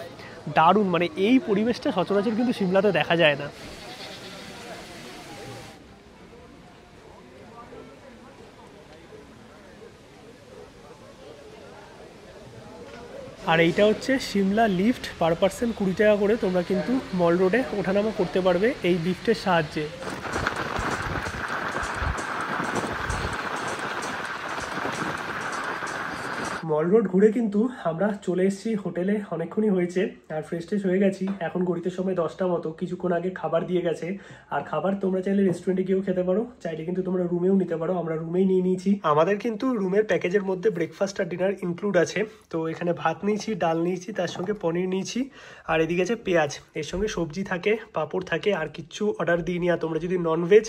দারুণ। মানে এই পরিবেশটা সচরাচর কিন্তু সিমলাতে দেখা যায় না। আর এইটা হচ্ছে সিমলা লিফট, পার পার্সন 20 টাকা করে তোমরা কিন্তু মল রোডে ওঠানামা করতে পারবে এই লিফটের সাহায্যে। মল রোড ঘুরে কিন্তু আমরা চলে এসেছি হোটেলে, অনেকক্ষণই হয়েছে আর ফ্রেশ ট্রেশ হয়ে গেছি। এখন ঘড়িতে সময় 10টা মতো, কিছুক্ষণ আগে খাবার দিয়ে গেছে। আর খাবার তোমরা চাইলে রেস্টুরেন্টে গিয়েও খেতে পারো, চাইলে কিন্তু তোমরা রুমেও নিতে পারো। আমরা রুমেই নিয়ে নিয়েছি। আমাদের কিন্তু রুমের প্যাকেজের মধ্যে ব্রেকফাস্ট আর ডিনার ইনক্লুড আছে। তো এখানে ভাত নিয়েছি, ডাল নিয়েছি, তার সঙ্গে পনির নিয়েছি, আর এদিকে আছে পেঁয়াজ, এর সঙ্গে সবজি থাকে, পাঁপড় থাকে, আর কিচ্ছু অর্ডার দিইনি। আর তোমরা যদি ননভেজ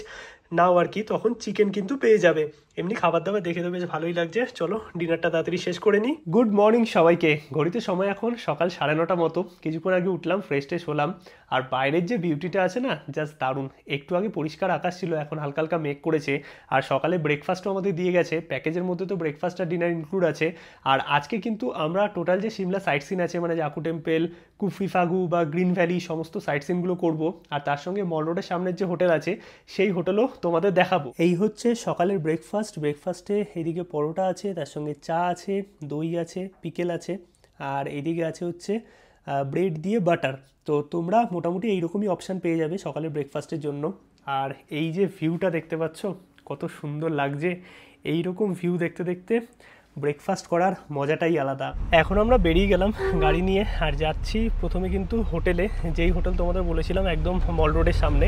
নাও আর কি, তখন চিকেন কিন্তু পেয়ে যাবে। এমনি খাবার দাবার দেখে তো বেশ ভালোই লাগছে। চলো ডিনারটা তাড়াতাড়ি শেষ করে নিই। গুড মর্নিং সবাইকে। ঘড়িতে সময় এখন সকাল 9:30 মতো, কিছুক্ষণ আগে উঠলাম, ফ্রেশ ট্রেশ হলাম। আর বাইরের যে বিউটিটা আছে না, জাস্ট দারুণ। একটু আগে পরিষ্কার আকাশ ছিল, এখন হালকা হালকা মেঘ করেছে। আর সকালে ব্রেকফাস্টও আমাদের দিয়ে গেছে, প্যাকেজের মধ্যে তো ব্রেকফাস্ট আর ডিনার ইনক্লুড আছে। আর আজকে কিন্তু আমরা টোটাল যে সিমলা সাইট সিন আছে, মানে জাকু টেম্পল, কুফরি ফাগু বা গ্রিন ভ্যালি, সমস্ত সাইট সিনগুলো করবো। আর তার সঙ্গে মল রোডের সামনের যে হোটেল আছে, সেই হোটেলও তোমাদের দেখাবো। এই হচ্ছে সকালের ব্রেকফাস্টে এদিকে পরোটা আছে, তার সঙ্গে চা আছে, দই আছে, পিকেল আছে, আর এদিকে আছে হচ্ছে ব্রেড দিয়ে বাটার। তো তোমরা মোটামুটি এইরকমই অপশান পেয়ে যাবে সকালের ব্রেকফাস্টের জন্য। আর এই যে ভিউটা দেখতে পাচ্ছ, কত সুন্দর লাগছে। এইরকম ভিউ দেখতে দেখতে ব্রেকফাস্ট করার মজাটাই আলাদা। এখন আমরা বেরিয়ে গেলাম গাড়ি নিয়ে, আর যাচ্ছি প্রথমে কিন্তু হোটেলে, যেই হোটেল তোমাদের বলেছিলাম একদম মল রোডের সামনে।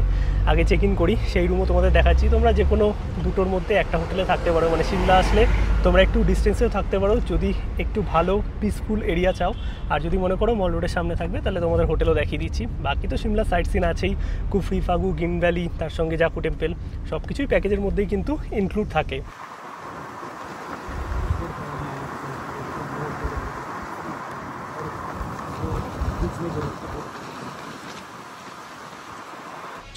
আগে চেক ইন করি, সেই রুমও তোমাদের দেখাচ্ছি। তোমরা যে কোনো দুটোর মধ্যে একটা হোটেলে থাকতে পারো, মানে সিমলা আসলে তোমরা একটু ডিস্টেন্সেও থাকতে পারো যদি একটু ভালো পিসফুল এরিয়া চাও। আর যদি মনে করো মল রোডের সামনে থাকবে, তাহলে তোমাদের হোটেলও দেখিয়ে দিচ্ছি। বাকি তো সিমলা সাইট সিন আছেই, কুফরি ফাগু, গ্রিন ভ্যালি, তার সঙ্গে জাকু টেম্পল, সব কিছুই প্যাকেজের মধ্যেই কিন্তু ইনক্লুড থাকে।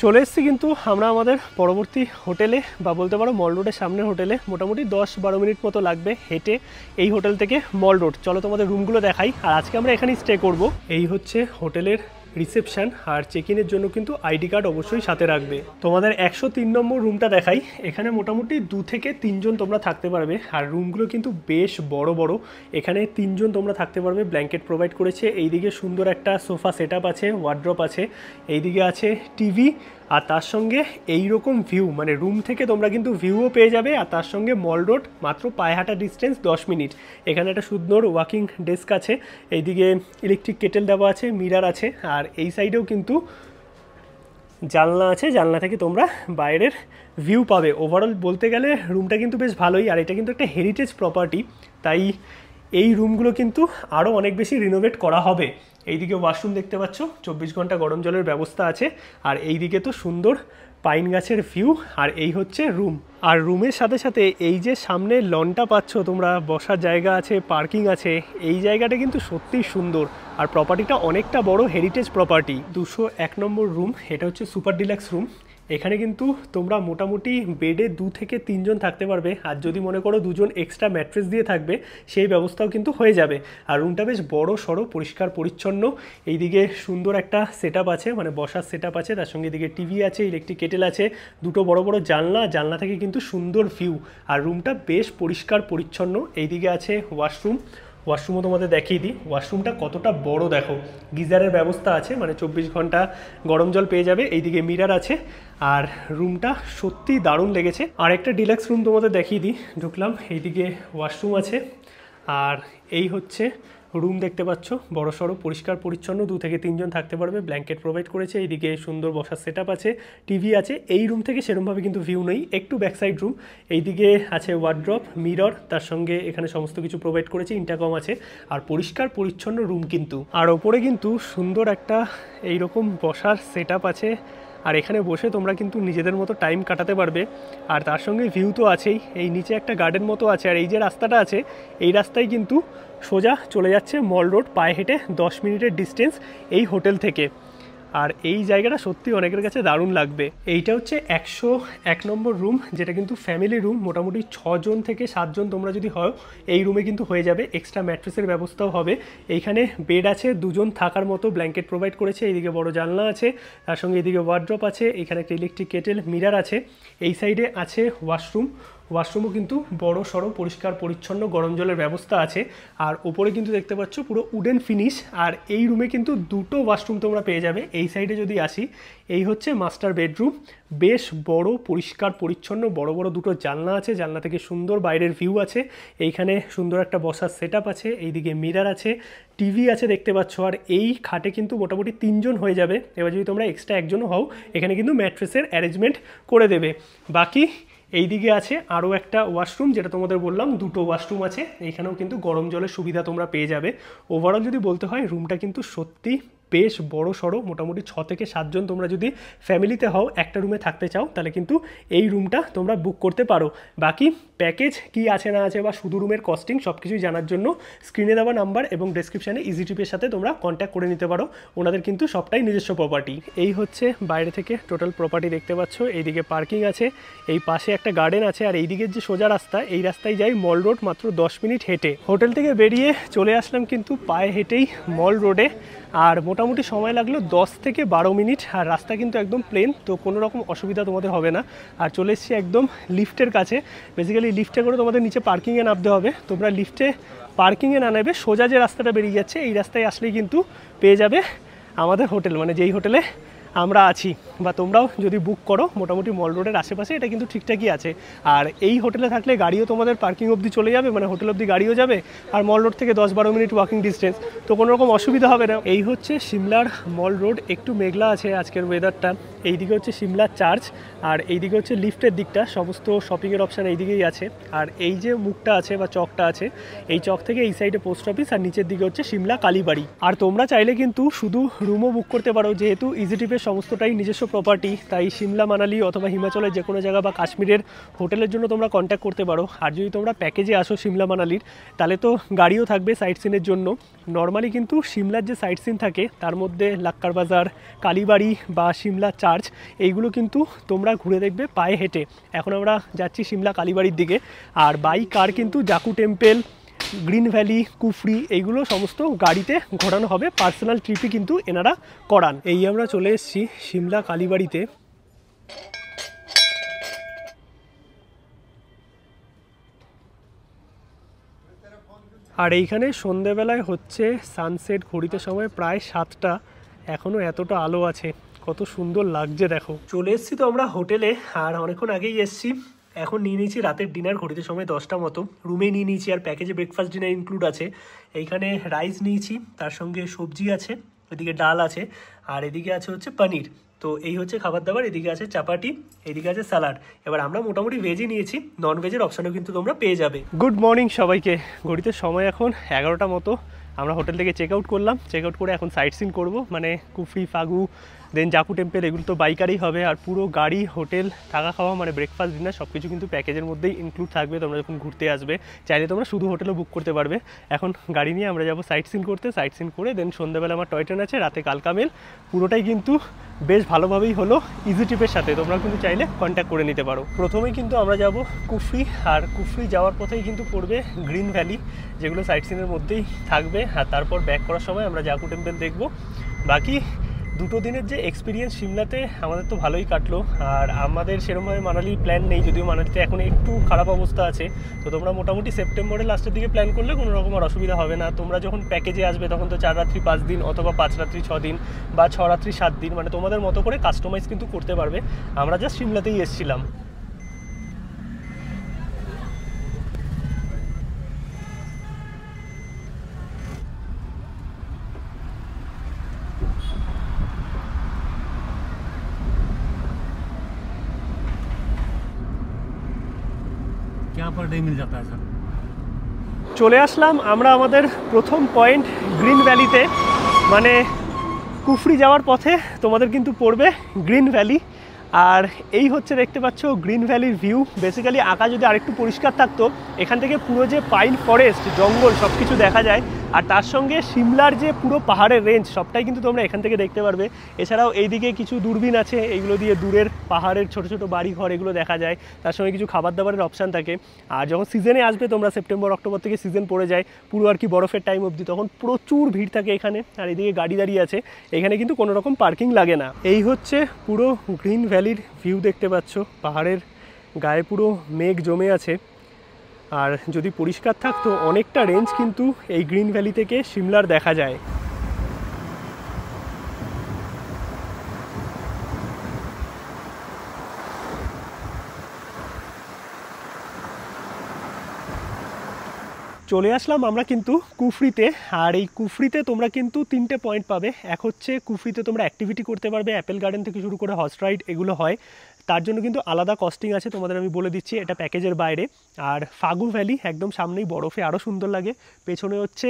চলে এসেছি কিন্তু আমরা আমাদের পরবর্তী হোটেলে, বা বলতে পারো মল রোডের সামনের হোটেলে। মোটামুটি 10-12 মিনিট মতো লাগবে হেঁটে এই হোটেল থেকে মল রোড। চলো তোমাদের রুমগুলো দেখাই। আর আজকে আমরা এখানেই স্টে করব। এই হচ্ছে হোটেলের রিসেপশন, আর চেক ইনের জন্য কিন্তু আইডি কার্ড অবশ্যই সাথে রাখবে। তোমাদের 103 নম্বর রুমটা দেখাই। এখানে মোটামুটি 2 থেকে 3 জন তোমরা থাকতে পারবে। আর রুমগুলো কিন্তু বেশ বড় বড়। এখানে 3 জন তোমরা থাকতে পারবে, ব্ল্যাঙ্কেট প্রোভাইড করেছে। এইদিকে সুন্দর একটা সোফা সেট আপ আছে, ওয়ার্ড্রপ আছে, এইদিকে আছে টিভি, আর তার সঙ্গে এইরকম ভিউ, মানে রুম থেকে তোমরা কিন্তু ভিউও পেয়ে যাবে। আর তার সঙ্গে মল রোড মাত্র পায়ে হাঁটা ডিস্টেন্স 10 মিনিট। এখানে একটা সুন্দর ওয়াকিং ডেস্ক আছে, এইদিকে ইলেকট্রিক কেটেল দেওয়া আছে, মিরার আছে, আর এই সাইডেও কিন্তু জানলা আছে, জানলা থেকে তোমরা বাইরের ভিউ পাবে। ওভারঅল বলতে গেলে রুমটা কিন্তু বেশ ভালোই। আর এটা কিন্তু একটা হেরিটেজ প্রপার্টি, তাই এই রুমগুলো কিন্তু আরও অনেক বেশি রিনোভেট করা হবে। এইদিকে ওয়াশরুম দেখতে পাচ্ছ, 24 ঘন্টা গরম জলের ব্যবস্থা আছে। আর এইদিকে তো সুন্দর পাইন গাছের ভিউ। আর এই হচ্ছে রুম। আর রুমের সাথে সাথে এই যে সামনে লনটা পাচ্ছ তোমরা, বসার জায়গা আছে, পার্কিং আছে। এই জায়গাটা কিন্তু সত্যিই সুন্দর। আর প্রপার্টিটা অনেকটা বড়, হেরিটেজ প্রপার্টি। 201 নম্বর রুম, এটা হচ্ছে সুপার ডিলাক্স রুম। এখানে কিন্তু তোমরা মোটামুটি বেডে 2 থেকে 3 জন থাকতে পারবে। আর যদি মনে করো 2 জন এক্সট্রা ম্যাট্রেস দিয়ে থাকবে, সেই ব্যবস্থাও কিন্তু হয়ে যাবে। আর রুমটা বেশ বড় সড়ো, পরিষ্কার পরিচ্ছন্ন। এইদিকে সুন্দর একটা সেট আপ আছে, মানে বসার সেট আপ আছে, তার সঙ্গে এদিকে টিভি আছে, ইলেকট্রিক কেটেল আছে, দুটো বড় বড় জানলা, জানলা থেকে কিন্তু সুন্দর ভিউ। আর রুমটা বেশ পরিষ্কার পরিচ্ছন্ন। এইদিকে আছে ওয়াশরুম, ওয়াশরুমও তোমাদের দেখিয়ে দিই। ওয়াশরুমটা কতটা বড় দেখো, গিজারের ব্যবস্থা আছে, মানে 24 ঘন্টা গরম জল পেয়ে যাবে। এইদিকে মিরার আছে। আর রুমটা সত্যি দারুণ লেগেছে। আর একটা ডিলাক্স রুম তোমাদের দেখিয়ে দিই। ঢুকলাম, এইদিকে ওয়াশরুম আছে, আর এই হচ্ছে রুম দেখতে পাচ্ছ, বড় সড়ো, পরিষ্কার পরিচ্ছন্ন। 2 থেকে 3 জন থাকতে পারবে, ব্ল্যাঙ্কেট প্রোভাইড করেছে। এইদিকে সুন্দর বসার সেট আপ আছে, টিভি আছে। এই রুম থেকে সেরকমভাবে কিন্তু ভিউ নেই, একটু ব্যাকসাইড রুম। এইদিকে আছে ওয়ার্ড্রপ, মিরর, তার সঙ্গে এখানে সমস্ত কিছু প্রোভাইড করেছে, ইন্টারকম আছে। আর পরিষ্কার পরিচ্ছন্ন রুম কিন্তু। আর ওপরে কিন্তু সুন্দর একটা এইরকম বসার সেট আপ আছে। আর এখানে বসে তোমরা কিন্তু নিজেদের মতো টাইম কাটাতে পারবে। আর তার সঙ্গে ভিউ তো আছেই। এই নিচে একটা গার্ডেন মতো আছে। আর এই যে রাস্তাটা আছে, এই রাস্তায় কিন্তু সোজা চলে যাচ্ছে মল রোড, পায়ে হেঁটে 10 মিনিটের ডিস্টেন্স এই হোটেল থেকে। আর এই জায়গাটা সত্যি অনেকের কাছে দারুণ লাগবে। এইটা হচ্ছে 101 নম্বর রুম, যেটা কিন্তু ফ্যামিলি রুম। মোটামুটি 6 জন থেকে 7 জন তোমরা যদি হও এই রুমে কিন্তু হয়ে যাবে। এক্সট্রা ম্যাট্রেসের ব্যবস্থাও হবে। এইখানে বেড আছে, 2 জন থাকার মতো, ব্ল্যাঙ্কেট প্রোভাইড করেছে। এইদিকে বড় জানলা আছে, তার সঙ্গে এদিকে ওয়ার্ড্রপ আছে, এখানে একটা ইলেকট্রিক কেটেল, মিরার আছে। এই সাইডে আছে ওয়াশরুমও কিন্তু বড় সড়ো পরিষ্কার পরিচ্ছন্ন, গরম জলের ব্যবস্থা আছে। আর ওপরে কিন্তু দেখতে পাচ্ছ পুরো উডেন ফিনিশ। আর এই রুমে কিন্তু 2টো ওয়াশরুম তোমরা পেয়ে যাবে। এই সাইডে যদি আসি, এই হচ্ছে মাস্টার বেডরুম, বেশ বড়, পরিষ্কার পরিচ্ছন্ন, বড় বড় 2টো জানলা আছে, জানলা থেকে সুন্দর বাইরের ভিউ আছে। এইখানে সুন্দর একটা বসার সেটআপ আছে, এইদিকে মিরার আছে, টিভি আছে দেখতে পাচ্ছ। আর এই খাটে কিন্তু মোটামুটি 3 জন হয়ে যাবে। এবার যদি তোমরা এক্সট্রা একজনও হও, এখানে কিন্তু ম্যাট্রেসের অ্যারেঞ্জমেন্ট করে দেবে। বাকি এইদিকে আছে আরও একটা ওয়াশরুম, যেটা তোমাদের বললাম 2টো ওয়াশরুম আছে। এইখানেও কিন্তু গরম জলের সুবিধা তোমরা পেয়ে যাবে। ওভারঅল যদি বলতে হয়, রুমটা কিন্তু সত্যি বেশ বড় সড়ো। মোটামুটি 6 থেকে 7 জন তোমরা যদি ফ্যামিলিতে হও, একটা রুমে থাকতে চাও, তাহলে কিন্তু এই রুমটা তোমরা বুক করতে পারো। বাকি প্যাকেজ কি আছে না আছে বা শুধু রুমের কস্টিং সব কিছুই জানার জন্য স্ক্রিনে দেওয়া নাম্বার এবং ডেসক্রিপশানে ইজি ট্রিপের সাথে তোমরা কন্ট্যাক্ট করে নিতে পারো। ওনাদের কিন্তু সবটাই নিজস্ব প্রপার্টি। এই হচ্ছে বাইরে থেকে টোটাল প্রপার্টি দেখতে পাচ্ছ। এইদিকে পার্কিং আছে, এই পাশে একটা গার্ডেন আছে, আর এই দিকের যে সোজা রাস্তা, এই রাস্তায় যাই মল রোড, মাত্র 10 মিনিট হেঁটে। হোটেল থেকে বেরিয়ে চলে আসলাম কিন্তু পায়ে হেঁটেই মল রোডে। আর মোটামুটি সময় লাগলো 10 থেকে 12 মিনিট। আর রাস্তা কিন্তু একদম প্লেন, তো কোনো রকম অসুবিধা তোমাদের হবে না। আর চলে এসেছি একদম লিফটের কাছে। বেসিক্যালি লিফটে করে তোমাদের নিচে পার্কিংয়ে নামতে হবে। তোমরা লিফটে পার্কিংয়ে না নেবে, সোজা যে রাস্তাটা বেরিয়ে যাচ্ছে এই রাস্তায় আসলেই কিন্তু পেয়ে যাবে আমাদের হোটেল, মানে যেই হোটেলে আমরা আছি। বা তোমরাও যদি বুক করো, মোটামুটি মল রোডের আশেপাশে এটা কিন্তু ঠিকঠাকই আছে। আর এই হোটেলে থাকলে গাড়িও তোমাদের পার্কিং অবধি চলে যাবে, মানে হোটেল অবধি গাড়িও যাবে। আর মল রোড থেকে 10-12 মিনিট ওয়াকিং ডিস্টেন্স, তো কোনো রকম অসুবিধা হবে না। এই হচ্ছে সিমলার মল রোড। একটু মেঘলা আছে আজকের ওয়েদারটা। এইদিকে হচ্ছে সিমলা চার্চ, আর এইদিকে হচ্ছে লিফটের দিকটা। সমস্ত শপিংয়ের অপশান এইদিকেই আছে। আর এই যে মুখটা আছে বা চকটা আছে, এই চক থেকে এই সাইডে পোস্ট অফিস, আর নিচের দিকে হচ্ছে সিমলা কালীবাড়ি। আর তোমরা চাইলে কিন্তু শুধু রুমও বুক করতে পারো, যেহেতু ইজি ট্রিপের সমস্তটাই নিজস্ব প্রপার্টি। তাই সিমলা, মানালি অথবা হিমাচলের যে কোনো জায়গা বা কাশ্মীরের হোটেলের জন্য তোমরা কন্ট্যাক্ট করতে পারো। আর যদি তোমরা প্যাকেজে আসো সিমলা মানালির, তাহলে তো গাড়িও থাকবে সাইট সিনের জন্য। নর্মালি কিন্তু সিমলার যে সাইট সিন থাকে, তার মধ্যে লাক্কার বাজার, কালীবাড়ি বা সিমলা চার্চ, এইগুলো কিন্তু তোমরা ঘুরে দেখবে পায়ে হেঁটে। এখন আমরা যাচ্ছি সিমলা কালীবাড়ির দিকে। আর বাই কার কিন্তু জাকু টেম্পল, গ্রিন ভ্যালি, কুফরি, এইগুলো সমস্ত গাড়িতে ঘোরানো হবে। পার্সোনাল ট্রিপই কিন্তু এনারা করান। এই আমরা চলে এসেছি সিমলা কালীবাড়িতে। আর এইখানে সন্ধেবেলায় হচ্ছে সানসেট। ঘড়িতে সময় প্রায় 7টা, এখনও এতটা আলো আছে, কত সুন্দর লাগছে দেখো। চলে এসেছি তো আমরা হোটেলে, আর অনেকক্ষণ আগেই এসেছি। এখন নিয়ে নিয়েছি রাতের ডিনার, ঘড়িতে সময় 10টা মতো। রুমে নিয়ে নিয়েছি, আর প্যাকেজে ব্রেকফাস্ট ডিনার ইনক্লুড আছে। এইখানে রাইস নিয়েছি, তার সঙ্গে সবজি আছে, এদিকে ডাল আছে, আর এদিকে আছে হচ্ছে পনির। তো এই হচ্ছে খাবার দাবার। এদিকে আছে চাপাটি, এদিকে আছে স্যালাড। এবার আমরা মোটামুটি ভেজই নিয়েছি, নন ভেজের অপশানও কিন্তু তোমরা পেয়ে যাবে। গুড মর্নিং সবাইকে। ঘড়িতে সময় এখন 11টা মতো। আমরা হোটেল থেকে চেক আউট করলাম। চেক আউট করে এখন সাইট সিন করবো, মানে কুফরি, ফাগু, দেন জাকু টেম্পল, এগুলো তো বাইকারেই হবে। আর পুরো গাড়ি, হোটেল, থাকা খাওয়া, মানে ব্রেকফাস্ট, ডিনার সব কিছু কিন্তু প্যাকেজের মধ্যেই ইনক্লুড থাকবে। তোমরা যখন ঘুরতে আসবে, চাইলে তোমরা শুধু হোটেলও বুক করতে পারবে। এখন গাড়ি নিয়ে আমরা যাবো সাইট সিন করতে। সাইট সিন করে দেন সন্ধ্যাবেলা আমার টয় ট্রেন আছে, রাতে কালকা মেল। পুরোটাই কিন্তু বেশ ভালোভাবেই হলো ইজি ট্রিপের সাথে। তোমরা কিন্তু চাইলে কন্ট্যাক্ট করে নিতে পারো। প্রথমেই কিন্তু আমরা যাব কুফরি, আর কুফরি যাওয়ার পথেই কিন্তু পড়বে গ্রিন ভ্যালি, যেগুলো সাইট সিনের মধ্যেই থাকবে। আর তারপর ব্যাক করার সময় আমরা জাকু টেম্পল দেখবো। বাকি 2 দিনের যে এক্সপিরিয়েন্স সিমলাতে আমাদের তো ভালোই কাটলো। আর আমাদের সেরকমভাবে মানালির প্ল্যান নেই, যদিও মানালিতে এখন একটু খারাপ অবস্থা আছে। তো তোমরা মোটামুটি সেপ্টেম্বরের লাস্টের দিকে প্ল্যান করলে কোনো রকম আর অসুবিধা হবে না। তোমরা যখন প্যাকেজে আসবে, তখন তো 4 রাত্রি 5 দিন, অথবা 5 রাত্রি 6 দিন, বা 6 রাত্রি 7 দিন, মানে তোমাদের মতো করে কাস্টমাইজ কিন্তু করতে পারবে। আমরা জাস্ট সিমলাতেই এসেছিলাম। क्या पर डे मिल जाता है सर? চলে আসলাম আমরা আমাদের প্রথম পয়েন্ট গ্রিন ভ্যালিতে। মানে কুফরি যাওয়ার পথে তোমাদের কিন্তু পড়বে গ্রিন ভ্যালি। আর এই হচ্ছে দেখতে পাচ্ছ গ্রিন ভ্যালির ভিউ। বেসিক্যালি আকাশ যদি আরেকটু পরিষ্কার থাকতো, এখান থেকে পুরো যে পাইন ফরেস্ট, জঙ্গল সব কিছু দেখা যায়। আর তার সঙ্গে সিমলার যে পুরো পাহাড়ের রেঞ্জ সবটাই কিন্তু তোমরা এখান থেকে দেখতে পারবে। এছাড়াও এইদিকে কিছু দূরবীন আছে, এইগুলো দিয়ে দূরের পাহাড়ের ছোট ছোট বাড়ি ঘর এগুলো দেখা যায়। তার সঙ্গে কিছু খাবার দাবারের অপশান থাকে। আর যখন সিজনে আসবে তোমরা, সেপ্টেম্বর অক্টোবর থেকে সিজন পড়ে যায় পুরো আর কি বরফের টাইম অবধি, তখন প্রচুর ভিড় থাকে এখানে। আর এদিকে গাড়ি দাঁড়িয়ে আছে, এখানে কিন্তু কোনো রকম পার্কিং লাগে না। এই হচ্ছে পুরো গ্রিন ভ্যালির ভিউ দেখতে পাচ্ছ, পাহাড়ের গায়ে পুরো মেঘ জমে আছে। আর যদি পরিষ্কার থাকতো অনেকটা রেঞ্জ কিন্তু এই গ্রিন ভ্যালি থেকে সিমলার দেখা যায়। চলে আসলাম আমরা কিন্তু কুফরিতে। আর এই কুফরিতে তোমরা কিন্তু 3টে পয়েন্ট পাবে। এক হচ্ছে কুফরিতে তোমরা অ্যাক্টিভিটি করতে পারবে, অ্যাপেল গার্ডেন থেকে শুরু করে হর্স রাইড এগুলো হয়, তার জন্য কিন্তু আলাদা কস্টিং আছে, তোমাদের আমি বলে দিচ্ছি, এটা প্যাকেজের বাইরে। আর ফাগু ভ্যালি একদম সামনেই, বরফে আরও সুন্দর লাগে। পেছনে হচ্ছে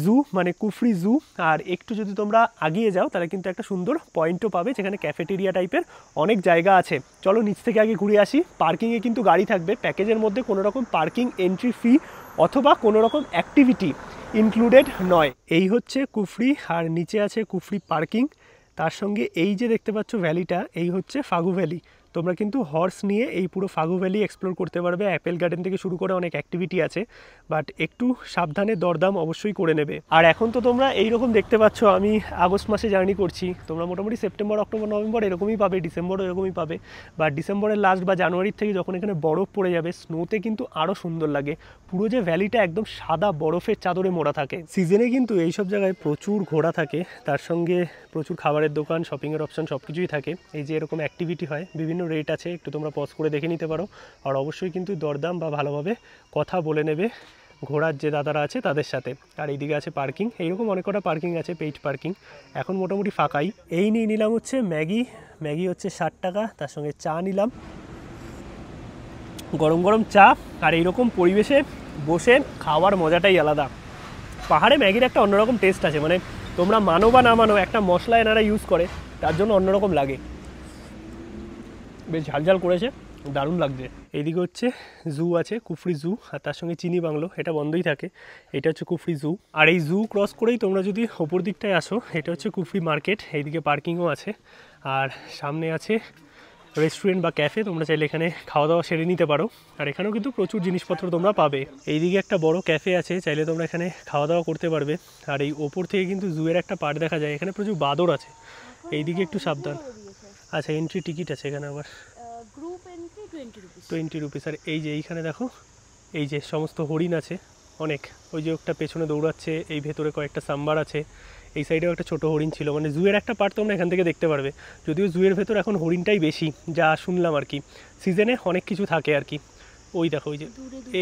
জু, মানে কুফরি জু। আর একটু যদি তোমরা আগিয়ে যাও তাহলে কিন্তু একটা সুন্দর পয়েন্টও পাবে, যেখানে ক্যাফেটেরিয়া টাইপের অনেক জায়গা আছে। চলো নিচ থেকে আগে ঘুরে আসি। পার্কিংয়ে কিন্তু গাড়ি থাকবে, প্যাকেজের মধ্যে কোনো রকম পার্কিং এন্ট্রি ফি অথবা কোনো রকম অ্যাক্টিভিটি ইনক্লুডেড নয়। এই হচ্ছে কুফরি, আর নিচে আছে কুফরি পার্কিং। তার সঙ্গে এই যে দেখতে পাচ্ছ ভ্যালিটা, এই হচ্ছে ফাগু ভ্যালি। তোমরা কিন্তু হর্স নিয়ে এই পুরো ফাগু ভ্যালি এক্সপ্লোর করতে পারবে। অ্যাপেল গার্ডেন থেকে শুরু করে অনেক অ্যাক্টিভিটি আছে, বাট একটু সাবধানে দরদাম অবশ্যই করে নেবে। আর এখন তো তোমরা এইরকম দেখতে পাচ্ছ, আমি আগস্ট মাসে জার্নি করছি, তোমরা মোটামুটি সেপ্টেম্বর অক্টোবর নভেম্বর এরকমই পাবে, ডিসেম্বরও এরকমই পাবে। বা ডিসেম্বরের লাস্ট বা জানুয়ারির থেকে যখন এখানে বরফ পড়ে যাবে, স্নোতে কিন্তু আরও সুন্দর লাগে। পুরো যে ভ্যালিটা একদম সাদা বরফের চাদরে মোড়া থাকে। সিজনে কিন্তু এইসব জায়গায় প্রচুর ঘোরা থাকে, তার সঙ্গে প্রচুর খাবারের দোকান, শপিংয়ের অপশান সব কিছুই থাকে। এই যে এরকম অ্যাক্টিভিটি হয়, বিভিন্ন রেট আছে, একটু তোমরা পজ করে দেখে নিতে পারো। আর অবশ্যই কিন্তু দরদাম বা ভালোভাবে কথা বলে নেবে ঘোড়ার যে দাদারা আছে তাদের সাথে। আর এইদিকে আছে পার্কিং, এইরকম অনেক কটা পার্কিং আছে, পেইড পার্কিং। এখন মোটামুটি ফাঁকাই। এই নিয়ে নিলাম হচ্ছে ম্যাগি হচ্ছে 60 টাকা, তার সঙ্গে চা নিলাম, গরম গরম চা। আর এইরকম পরিবেশে বসে খাওয়ার মজাটাই আলাদা। পাহাড়ে ম্যাগির একটা অন্যরকম টেস্ট আছে, মানে তোমরা মানো বা না মানো, একটা মশলা এনারা ইউজ করে, তার জন্য অন্যরকম লাগে। বেশ ঝালঝাল করেছে, দারুণ লাগছে। এইদিকে হচ্ছে জু আছে, কুফরি জু, আর তার সঙ্গে চিনি বাংলো, এটা বন্ধই থাকে। এটা হচ্ছে কুফরি জু। আর এই জু ক্রস করেই তোমরা যদি ওপর দিকটায় আসো, এটা হচ্ছে কুফরি মার্কেট। এইদিকে পার্কিংও আছে, আর সামনে আছে রেস্টুরেন্ট বা ক্যাফে, তোমরা চাইলে এখানে খাওয়া দাওয়া সেরে নিতে পারো। আর এখানেও কিন্তু প্রচুর জিনিসপত্র তোমরা পাবে। এইদিকে একটা বড় ক্যাফে আছে, চাইলে তোমরা এখানে খাওয়া দাওয়া করতে পারবে। আর এই ওপর থেকে কিন্তু জুয়ের একটা পার্ট দেখা যায়, এখানে প্রচুর বাদর আছে, এইদিকে একটু সাবধান। আচ্ছা, এন্ট্রি টিকিট আছে এখানে আবার, গ্রুপ এন্ট্রি 20 রুপিস। আর এই যে এইখানে দেখো, এই যে সমস্ত হরিণ আছে অনেক, ওই যে একটা পেছনে দৌড়াচ্ছে, এই ভেতরে কয়েকটা সাম্বার আছে, এই সাইডেও একটা ছোটো হরিণ ছিল। মানে জুয়ের একটা পার্ট তোমরা এখান থেকে দেখতে পারবে। যদিও জুয়ের ভেতর এখন হরিণটাই বেশি, যা শুনলাম আর কি। সিজনে অনেক কিছু থাকে আর কি। ওই দেখো, ওই যে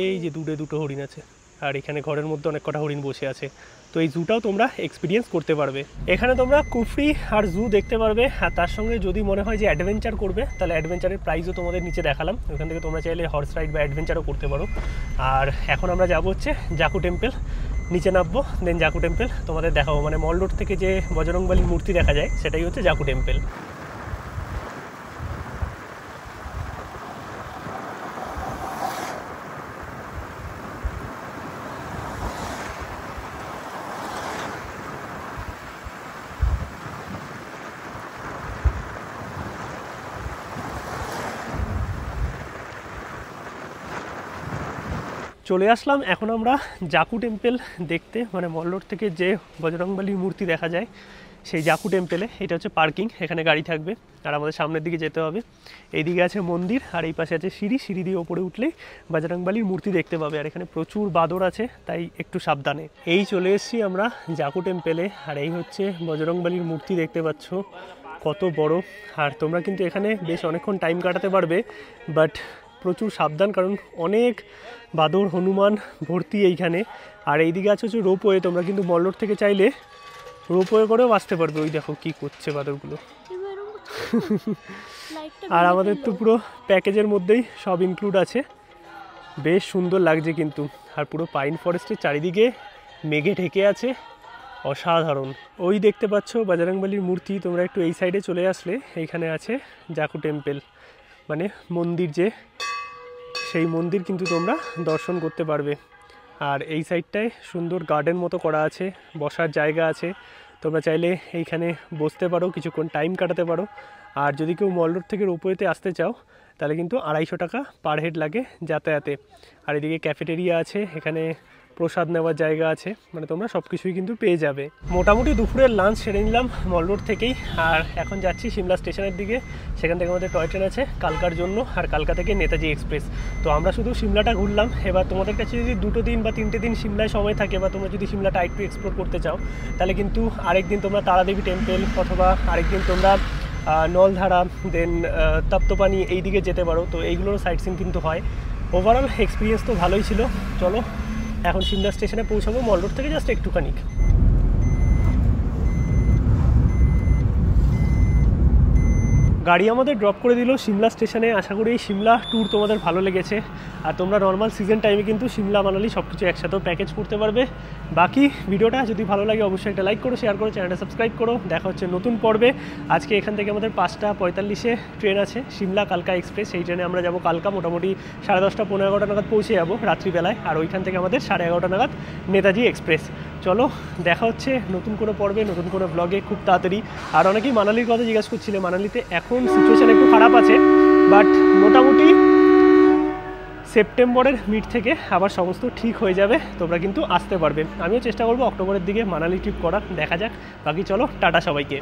এই যে দূরে দুটো হরিণ আছে, আর এখানে ঘরের মধ্যে অনেক কটা হরিণ বসে আছে। তো এই জুটাও তোমরা এক্সপিরিয়েন্স করতে পারবে। এখানে তোমরা কুফরি আর জু দেখতে পারবে। আর তার সঙ্গে যদি মনে হয় যে অ্যাডভেঞ্চার করবে, তাহলে অ্যাডভেঞ্চারের প্রাইসও তোমাদের নিচে দেখালাম, ওখান থেকে তোমরা চাইলে হর্স রাইড বা অ্যাডভেঞ্চারও করতে পারো। আর এখন আমরা যাবো হচ্ছে জাকু টেম্পল, নিচে নামবো, দেন জাকু টেম্পল তোমাদের দেখাবো। মানে মল রোড থেকে যে বজরংবলীর মূর্তি দেখা যায়, সেটাই হচ্ছে জাকু টেম্পল। চলে আসলাম এখন আমরা জাকু টেম্পল দেখতে, মানে মল রোড থেকে যে বজরংবলীর মূর্তি দেখা যায় সেই জাকু টেম্পলে। এটা হচ্ছে পার্কিং, এখানে গাড়ি থাকবে। আর আমাদের সামনের দিকে যেতে হবে। এইদিকে আছে মন্দির, আর এই পাশে আছে সিঁড়ি, সিঁড়ি দিয়ে ওপরে উঠলেই বজরংবলীর মূর্তি দেখতে পাবে। আর এখানে প্রচুর বাদর আছে, তাই একটু সাবধানে। এই চলে এসেছি আমরা জাকু টেম্পলে, আর এই হচ্ছে বজরংবলীর মূর্তি দেখতে পাচ্ছ, কত বড়। আর তোমরা কিন্তু এখানে বেশ অনেকক্ষণ টাইম কাটাতে পারবে, বাট প্রচুর সাবধান, কারণ অনেক বাদর হনুমান ভর্তি এইখানে। আর এইদিকে আছে হচ্ছে রোপওয়ে, তোমরা কিন্তু মল রোড থেকে চাইলে রোপওয়ে করেও আসতে পারবে। ওই দেখো কি করছে বাদরগুলো। আর আমাদের তো পুরো প্যাকেজের মধ্যেই সব ইনক্লুড আছে, বেশ সুন্দর লাগছে কিন্তু। আর পুরো পাইন ফরেস্টের চারিদিকে মেঘে ঢেকে আছে, অসাধারণ। ওই দেখতে পাচ্ছ বজরংবলীর মূর্তি। তোমরা একটু এই সাইডে চলে আসলে এইখানে আছে জাকু টেম্পল, মানে মন্দির যে, সেই মন্দির কিন্তু তোমরা দর্শন করতে পারবে। আর এই সাইডটায় সুন্দর গার্ডেন মতো করা আছে, বসার জায়গা আছে, তোমরা চাইলে এইখানে বসতে পারো, কিছুক্ষণ টাইম কাটাতে পারো। আর যদি কেউ মল রোড থেকে রোপওয়েতে আসতে চাও তাহলে কিন্তু 250 টাকা পার হেড লাগে যাতায়াতে। আর এদিকে ক্যাফেটেরিয়া আছে, এখানে প্রসাদ নেওয়ার জায়গা আছে, মানে তোমরা সব কিছুই কিন্তু পেয়ে যাবে। মোটামুটি দুপুরের লাঞ্চ সেরে নিলাম মল রোড থেকেই, আর এখন যাচ্ছি সিমলা স্টেশনের দিকে। সেখান থেকে আমাদের টয় ট্রেন আছে কালকার জন্য, আর কালকা থেকে নেতাজি এক্সপ্রেস। তো আমরা শুধু সিমলাটা ঘুরলাম। এবার তোমাদের কাছে যদি 2 দিন বা 3 দিন সিমলায় সময় থাকে, বা তোমরা যদি সিমলাটা একটু এক্সপ্লোর করতে চাও, তাহলে কিন্তু আরেকদিন তোমরা তারাদেবী টেম্পল, অথবা আরেকদিন তোমরা নলধারা, দেন তপ্তপানি এই দিকে যেতে পারো। তো এইগুলোর সাইট সিন কিন্তু হয়। ওভারঅল এক্সপিরিয়েন্স তো ভালোই ছিল। চলো এখন সিমলা স্টেশনে পৌঁছাবো মল রোড থেকে জাস্ট একটুখানি। গাড়ি আমাদের ড্রপ করে দিল সিমলা স্টেশনে। আশা করি এই সিমলা ট্যুর তোমাদের ভালো লেগেছে। আর তোমরা নর্মাল সিজন টাইমে কিন্তু সিমলা মানালি সব কিছু একসাথেও প্যাকেজ করতে পারবে। বাকি ভিডিওটা যদি ভালো লাগে অবশ্যই একটা লাইক করো, শেয়ার করো, চ্যানেলটা সাবস্ক্রাইব করো। দেখা হচ্ছে নতুন পর্বে। আজকে এখান থেকে আমাদের 5:45-এ ট্রেন আছে, সিমলা কালকা এক্সপ্রেস। এই ট্রেনে আমরা যাবো কালকা, মোটামুটি 10:30 পৌনে 11টা নাগাদ পৌঁছে যাবো রাত্রিবেলায়। আর ওইখান থেকে আমাদের 11:30 নাগাদ নেতাজি এক্সপ্রেস। চলো দেখা হচ্ছে নতুন কোনো পর্বে, নতুন কোনো ব্লগে খুব তাড়াতাড়ি। আর অনেকেই মানালির কথা জিজ্ঞাসা করছিলে। মানালিতে এখন সিচুয়েশান একটু খারাপ আছে, বাট মোটামুটি সেপ্টেম্বরের মিড থেকে আবার সমস্ত ঠিক হয়ে যাবে, তোমরা কিন্তু আসতে পারবে। আমিও চেষ্টা করবো অক্টোবরের দিকে মানালি ট্রিপ করার, দেখা যাক। বাকি চলো টাটা সবাইকে।